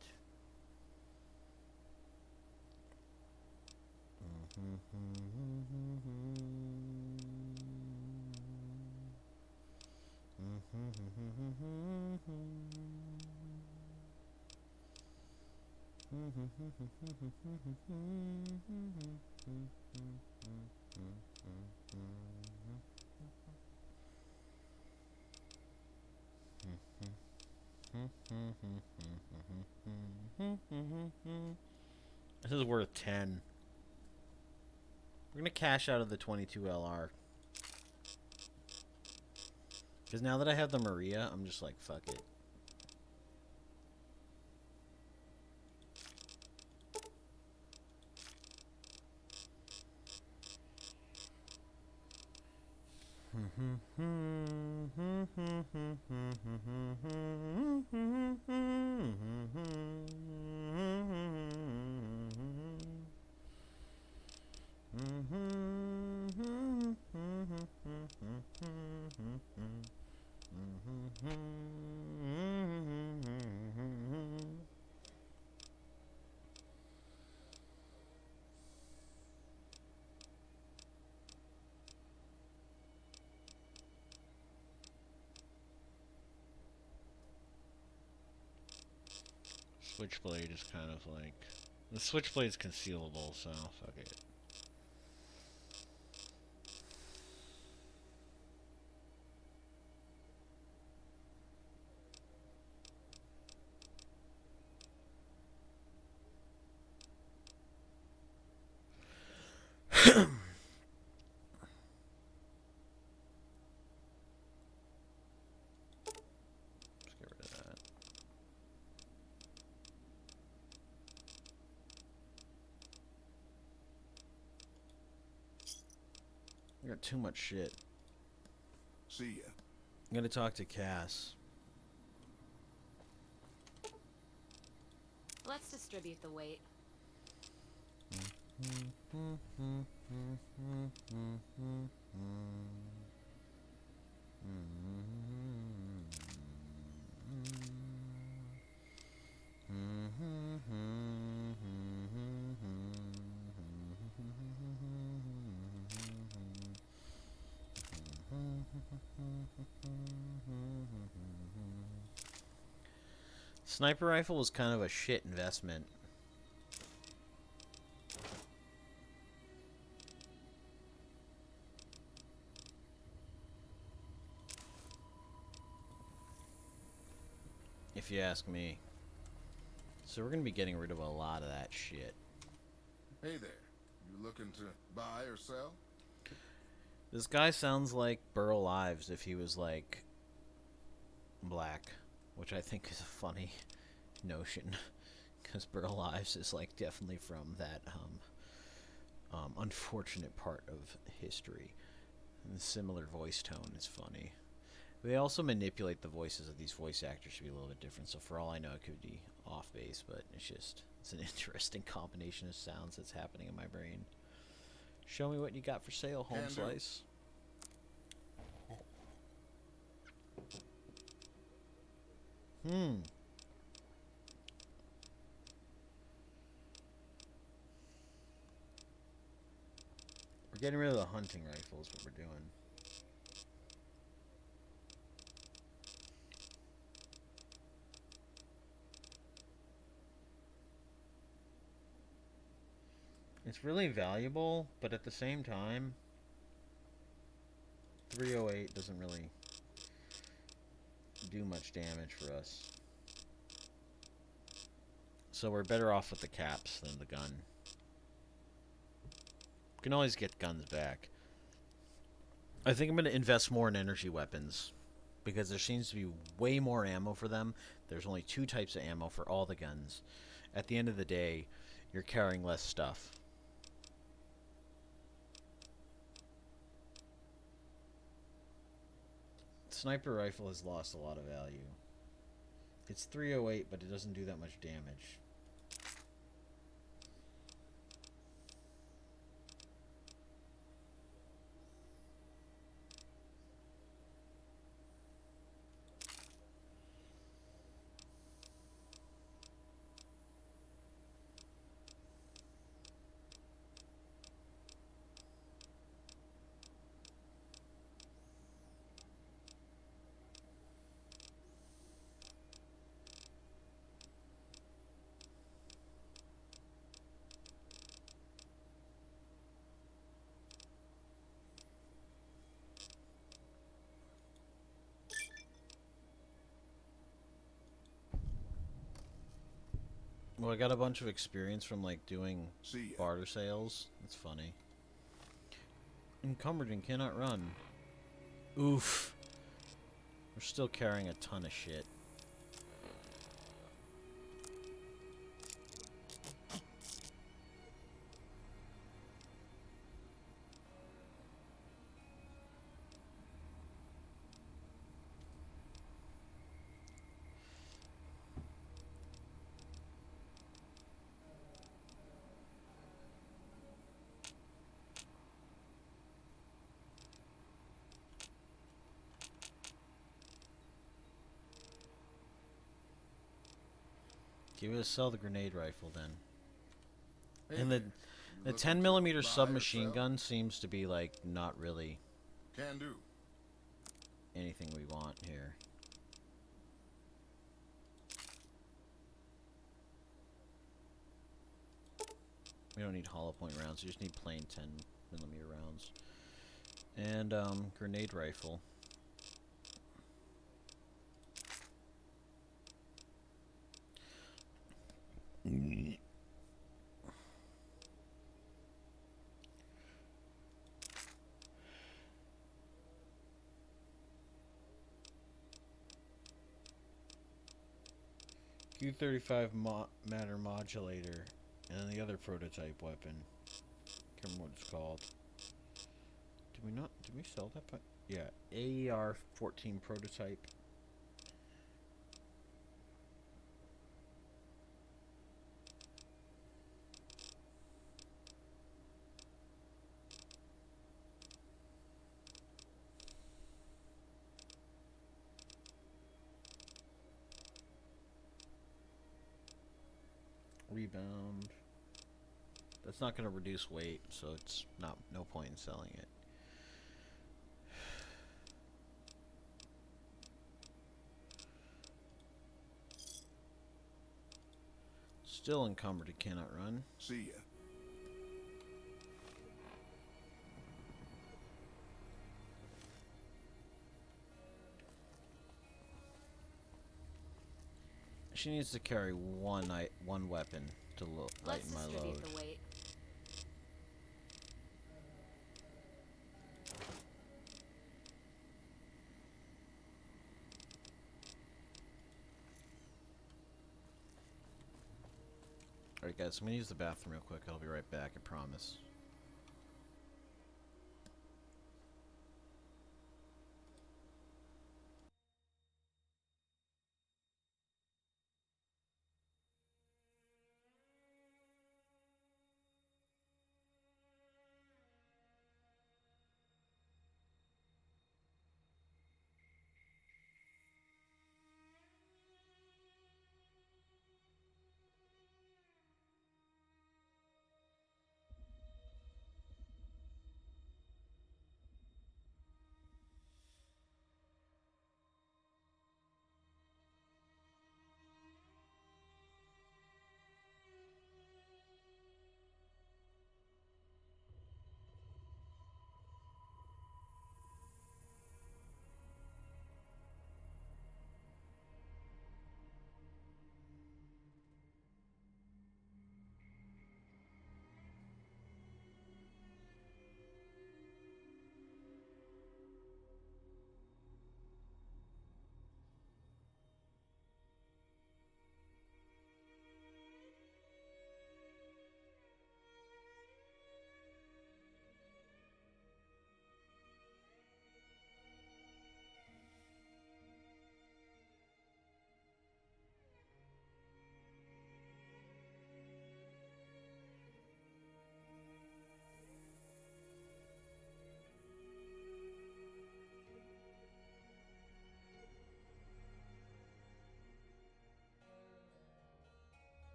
[SPEAKER 1] This is worth 10. We're gonna cash out of the 22 LR. Because now that I have the Maria, I'm just like, fuck it. switchblade is kind of like... The switchblade's concealable, so fuck it. Let's get rid of that. I got too much shit.
[SPEAKER 11] See ya.
[SPEAKER 1] I'm gonna talk to Cass.
[SPEAKER 3] Let's distribute the weight.
[SPEAKER 1] Sniper rifle was kind of a shit investment. If you ask me. So we're gonna be getting rid of a lot of that shit.
[SPEAKER 11] Hey there. You looking to buy or sell?
[SPEAKER 1] This guy sounds like Burl Ives if he was like black, which I think is a funny notion, because Burl Ives is like definitely from that unfortunate part of history. And the similar voice tone is funny. They also manipulate the voices of these voice actors to be a little bit different, so for all I know it could be off base, but it's an interesting combination of sounds that's happening in my brain. Show me what you got for sale, Home Slice. We're getting rid of the hunting rifle is what we're doing. It's really valuable, but at the same time, 308 doesn't really do much damage for us. So we're better off with the caps than the gun. We can always get guns back. I think I'm going to invest more in energy weapons, because there seems to be way more ammo for them. There's only 2 types of ammo for all the guns. At the end of the day, you're carrying less stuff. Sniper rifle has lost a lot of value. It's 308, but it doesn't do that much damage. Well, I got a bunch of experience from like doing barter sales. That's funny. Encumbered and cannot run. Oof. We're still carrying a ton of shit. Give us sell the grenade rifle then.
[SPEAKER 11] Hey
[SPEAKER 1] And
[SPEAKER 11] there.
[SPEAKER 1] the
[SPEAKER 11] You
[SPEAKER 1] 10
[SPEAKER 11] looking to
[SPEAKER 1] millimeter
[SPEAKER 11] buy or
[SPEAKER 1] submachine
[SPEAKER 11] sell?
[SPEAKER 1] gun seems to be like not really
[SPEAKER 11] Can do.
[SPEAKER 1] anything we want here. We don't need hollow point rounds. We just need plain 10mm rounds. And grenade rifle. Q35 matter modulator, and then the other prototype weapon. Can't remember what it's called. Did we not? Did we sell that? Yeah, AER-14 prototype. Rebound. That's not going to reduce weight, so it's no point in selling it. Still encumbered, it cannot run.
[SPEAKER 11] See ya.
[SPEAKER 1] She needs to carry one weapon to lighten my load.
[SPEAKER 3] Let's distribute the weight.
[SPEAKER 1] Alright guys, I'm gonna use the bathroom real quick. I'll be right back, I promise.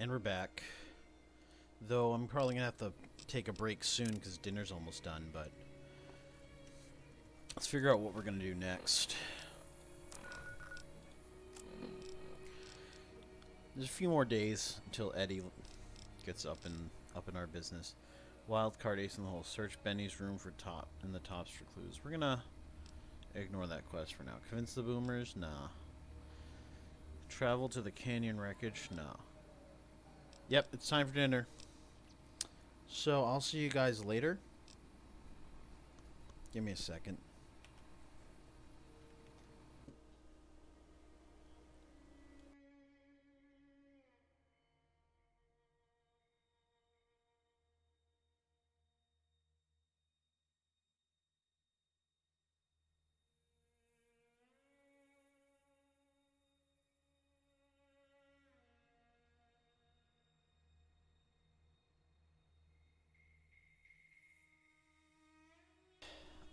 [SPEAKER 1] And we're back. Though I'm probably gonna have to take a break soon because dinner's almost done, but let's figure out what we're gonna do next. There's a few more days until Eddie gets up in our business. Wildcard ace in the hole. Search Benny's room for the tops for clues. We're gonna ignore that quest for now. Convince the boomers? Nah. Travel to the canyon wreckage? No. Yep, it's time for dinner. So I'll see you guys later. Give me a second.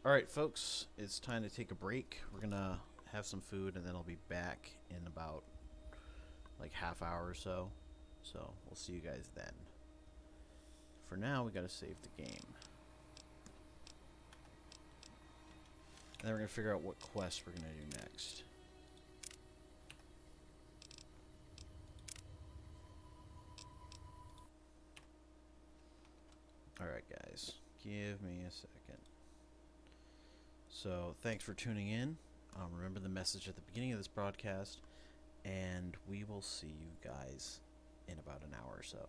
[SPEAKER 1] Alright, folks, it's time to take a break. We're gonna have some food and then I'll be back in about like half hour or so. So we'll see you guys then. For now, we gotta save the game. And then we're gonna figure out what quest we're gonna do next. Alright, guys, give me a second. So, thanks for tuning in. Remember the message at the beginning of this broadcast, and we will see you guys in about an hour or so.